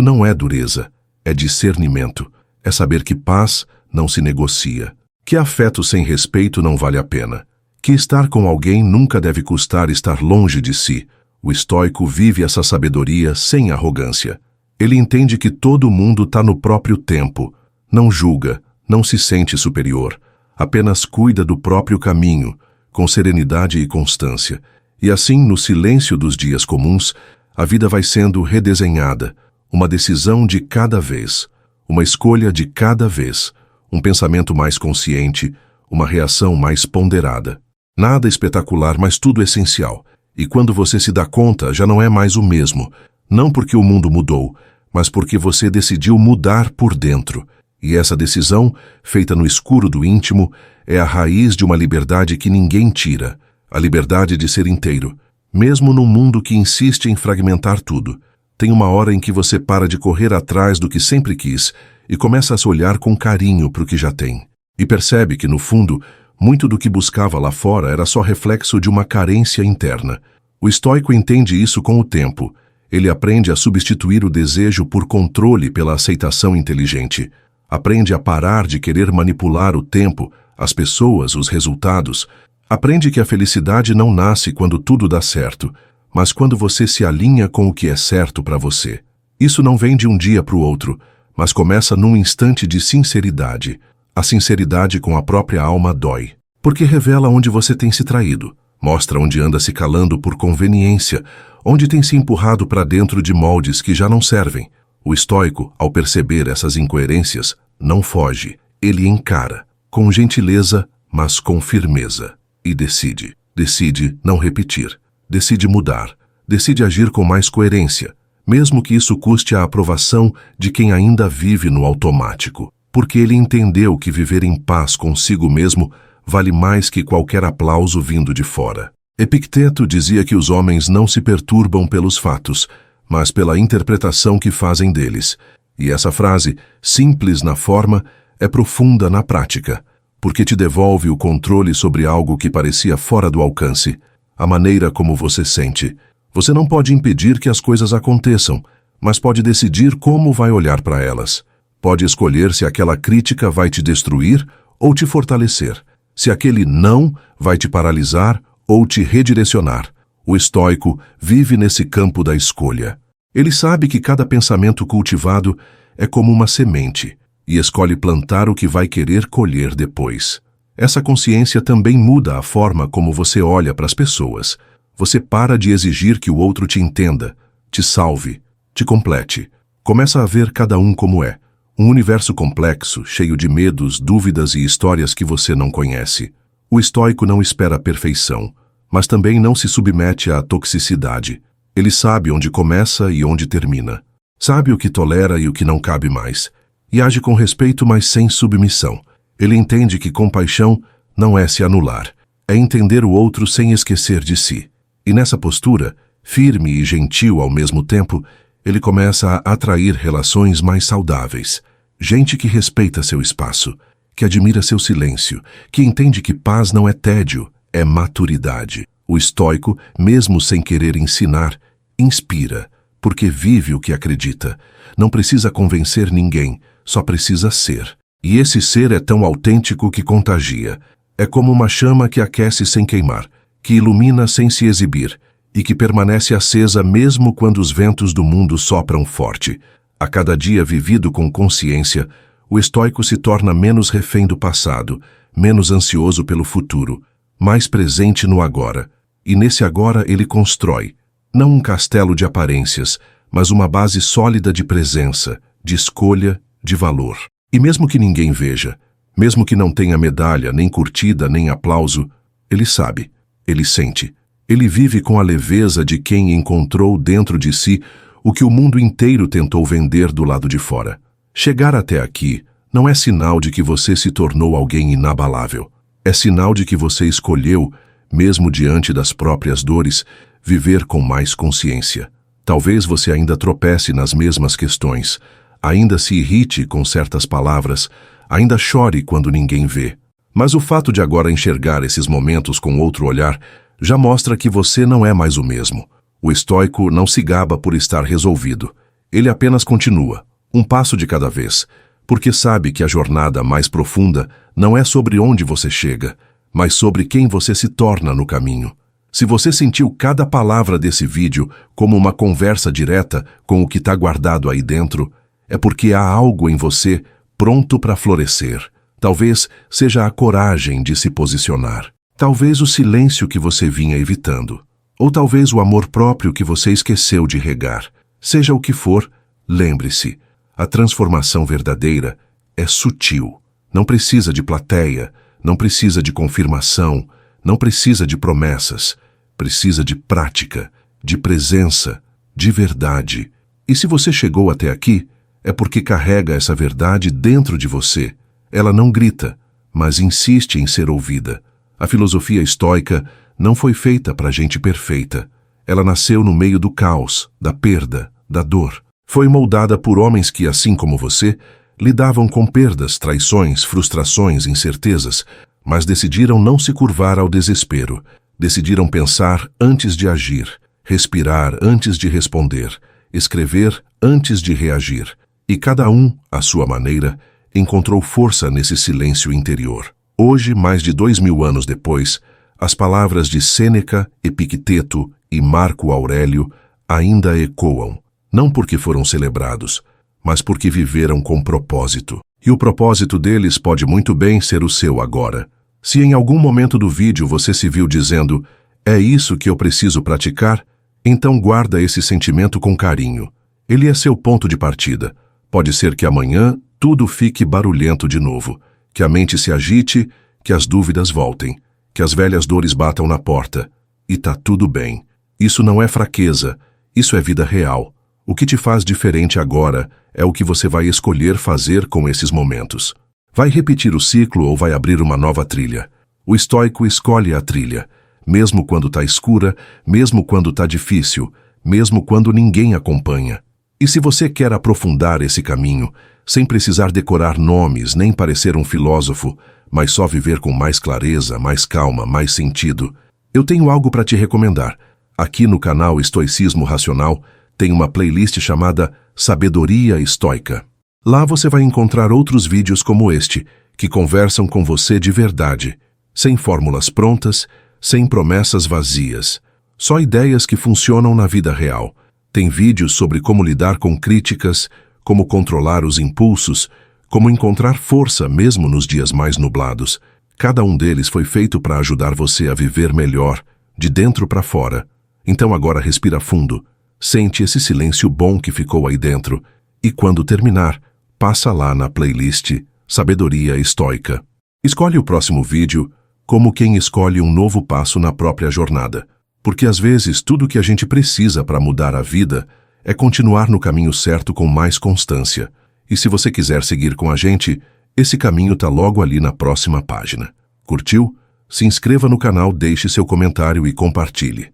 não é dureza, é discernimento. É saber que paz não se negocia, que afeto sem respeito não vale a pena, que estar com alguém nunca deve custar estar longe de si. O estoico vive essa sabedoria sem arrogância. Ele entende que todo mundo está no próprio tempo, não julga, não se sente superior, apenas cuida do próprio caminho, com serenidade e constância. E assim, no silêncio dos dias comuns, a vida vai sendo redesenhada, uma decisão de cada vez, uma escolha de cada vez, um pensamento mais consciente, uma reação mais ponderada. Nada espetacular, mas tudo essencial. E quando você se dá conta, já não é mais o mesmo, não porque o mundo mudou, mas porque você decidiu mudar por dentro. E essa decisão, feita no escuro do íntimo, é a raiz de uma liberdade que ninguém tira, a liberdade de ser inteiro. Mesmo num mundo que insiste em fragmentar tudo, tem uma hora em que você para de correr atrás do que sempre quis e começa a se olhar com carinho para o que já tem. E percebe que, no fundo, muito do que buscava lá fora era só reflexo de uma carência interna. O estoico entende isso com o tempo. Ele aprende a substituir o desejo por controle pela aceitação inteligente. Aprende a parar de querer manipular o tempo, as pessoas, os resultados. Aprende que a felicidade não nasce quando tudo dá certo, mas quando você se alinha com o que é certo para você. Isso não vem de um dia para o outro, mas começa num instante de sinceridade. A sinceridade com a própria alma dói, porque revela onde você tem se traído, mostra onde anda se calando por conveniência, onde tem se empurrado para dentro de moldes que já não servem. O estoico, ao perceber essas incoerências, não foge, ele encara, com gentileza, mas com firmeza, e decide. Decide não repetir, decide mudar, decide agir com mais coerência, mesmo que isso custe a aprovação de quem ainda vive no automático, porque ele entendeu que viver em paz consigo mesmo vale mais que qualquer aplauso vindo de fora. Epicteto dizia que os homens não se perturbam pelos fatos, mas pela interpretação que fazem deles. E essa frase, simples na forma, é profunda na prática, porque te devolve o controle sobre algo que parecia fora do alcance, a maneira como você sente. Você não pode impedir que as coisas aconteçam, mas pode decidir como vai olhar para elas. Pode escolher se aquela crítica vai te destruir ou te fortalecer, se aquele não vai te paralisar ou te redirecionar. O estoico vive nesse campo da escolha. Ele sabe que cada pensamento cultivado é como uma semente e escolhe plantar o que vai querer colher depois. Essa consciência também muda a forma como você olha para as pessoas. Você para de exigir que o outro te entenda, te salve, te complete. Começa a ver cada um como é. Um universo complexo, cheio de medos, dúvidas e histórias que você não conhece. O estoico não espera a perfeição, mas também não se submete à toxicidade. Ele sabe onde começa e onde termina. Sabe o que tolera e o que não cabe mais. E age com respeito, mas sem submissão. Ele entende que compaixão não é se anular, é entender o outro sem esquecer de si. E nessa postura, firme e gentil ao mesmo tempo, ele começa a atrair relações mais saudáveis. Gente que respeita seu espaço, que admira seu silêncio, que entende que paz não é tédio, é maturidade. O estoico, mesmo sem querer ensinar, inspira, porque vive o que acredita. Não precisa convencer ninguém, só precisa ser. E esse ser é tão autêntico que contagia. É como uma chama que aquece sem queimar, que ilumina sem se exibir, e que permanece acesa mesmo quando os ventos do mundo sopram forte. A cada dia vivido com consciência, o estoico se torna menos refém do passado, menos ansioso pelo futuro, mais presente no agora. E nesse agora ele constrói, não um castelo de aparências, mas uma base sólida de presença, de escolha, de valor. E mesmo que ninguém veja, mesmo que não tenha medalha, nem curtida, nem aplauso, ele sabe, ele sente. Ele vive com a leveza de quem encontrou dentro de si o que o mundo inteiro tentou vender do lado de fora. Chegar até aqui não é sinal de que você se tornou alguém inabalável. É sinal de que você escolheu, mesmo diante das próprias dores, viver com mais consciência. Talvez você ainda tropece nas mesmas questões, ainda se irrite com certas palavras, ainda chore quando ninguém vê. Mas o fato de agora enxergar esses momentos com outro olhar já mostra que você não é mais o mesmo. O estoico não se gaba por estar resolvido. Ele apenas continua, um passo de cada vez, porque sabe que a jornada mais profunda não é sobre onde você chega, mas sobre quem você se torna no caminho. Se você sentiu cada palavra desse vídeo como uma conversa direta com o que está guardado aí dentro, é porque há algo em você pronto para florescer. Talvez seja a coragem de se posicionar. Talvez o silêncio que você vinha evitando. Ou talvez o amor próprio que você esqueceu de regar. Seja o que for, lembre-se, a transformação verdadeira é sutil. Não precisa de plateia, não precisa de confirmação, não precisa de promessas. Precisa de prática, de presença, de verdade. E se você chegou até aqui, é porque carrega essa verdade dentro de você. Ela não grita, mas insiste em ser ouvida. A filosofia estoica não foi feita para gente perfeita. Ela nasceu no meio do caos, da perda, da dor. Foi moldada por homens que, assim como você, lidavam com perdas, traições, frustrações, incertezas, mas decidiram não se curvar ao desespero. Decidiram pensar antes de agir, respirar antes de responder, escrever antes de reagir. E cada um, à sua maneira, encontrou força nesse silêncio interior. Hoje, mais de 2000 anos depois, as palavras de Sêneca, Epicteto e Marco Aurélio ainda ecoam, não porque foram celebrados, mas porque viveram com propósito. E o propósito deles pode muito bem ser o seu agora. Se em algum momento do vídeo você se viu dizendo, é isso que eu preciso praticar, então guarda esse sentimento com carinho. Ele é seu ponto de partida. Pode ser que amanhã tudo fique barulhento de novo, que a mente se agite, que as dúvidas voltem, que as velhas dores batam na porta. E tá tudo bem. Isso não é fraqueza, isso é vida real. O que te faz diferente agora é o que você vai escolher fazer com esses momentos. Vai repetir o ciclo ou vai abrir uma nova trilha? O estoico escolhe a trilha, mesmo quando tá escura, mesmo quando tá difícil, mesmo quando ninguém acompanha. E se você quer aprofundar esse caminho, sem precisar decorar nomes nem parecer um filósofo, mas só viver com mais clareza, mais calma, mais sentido, eu tenho algo para te recomendar. Aqui no canal Estoicismo Racional tem uma playlist chamada Sabedoria Estoica. Lá você vai encontrar outros vídeos como este, que conversam com você de verdade, sem fórmulas prontas, sem promessas vazias, só ideias que funcionam na vida real. Tem vídeos sobre como lidar com críticas, como controlar os impulsos, como encontrar força mesmo nos dias mais nublados. Cada um deles foi feito para ajudar você a viver melhor, de dentro para fora. Então agora respira fundo, sente esse silêncio bom que ficou aí dentro, e quando terminar, passa lá na playlist Sabedoria Estoica. Escolhe o próximo vídeo como quem escolhe um novo passo na própria jornada. Porque às vezes tudo o que a gente precisa para mudar a vida é continuar no caminho certo com mais constância. E se você quiser seguir com a gente, esse caminho tá logo ali na próxima página. Curtiu? Se inscreva no canal, deixe seu comentário e compartilhe.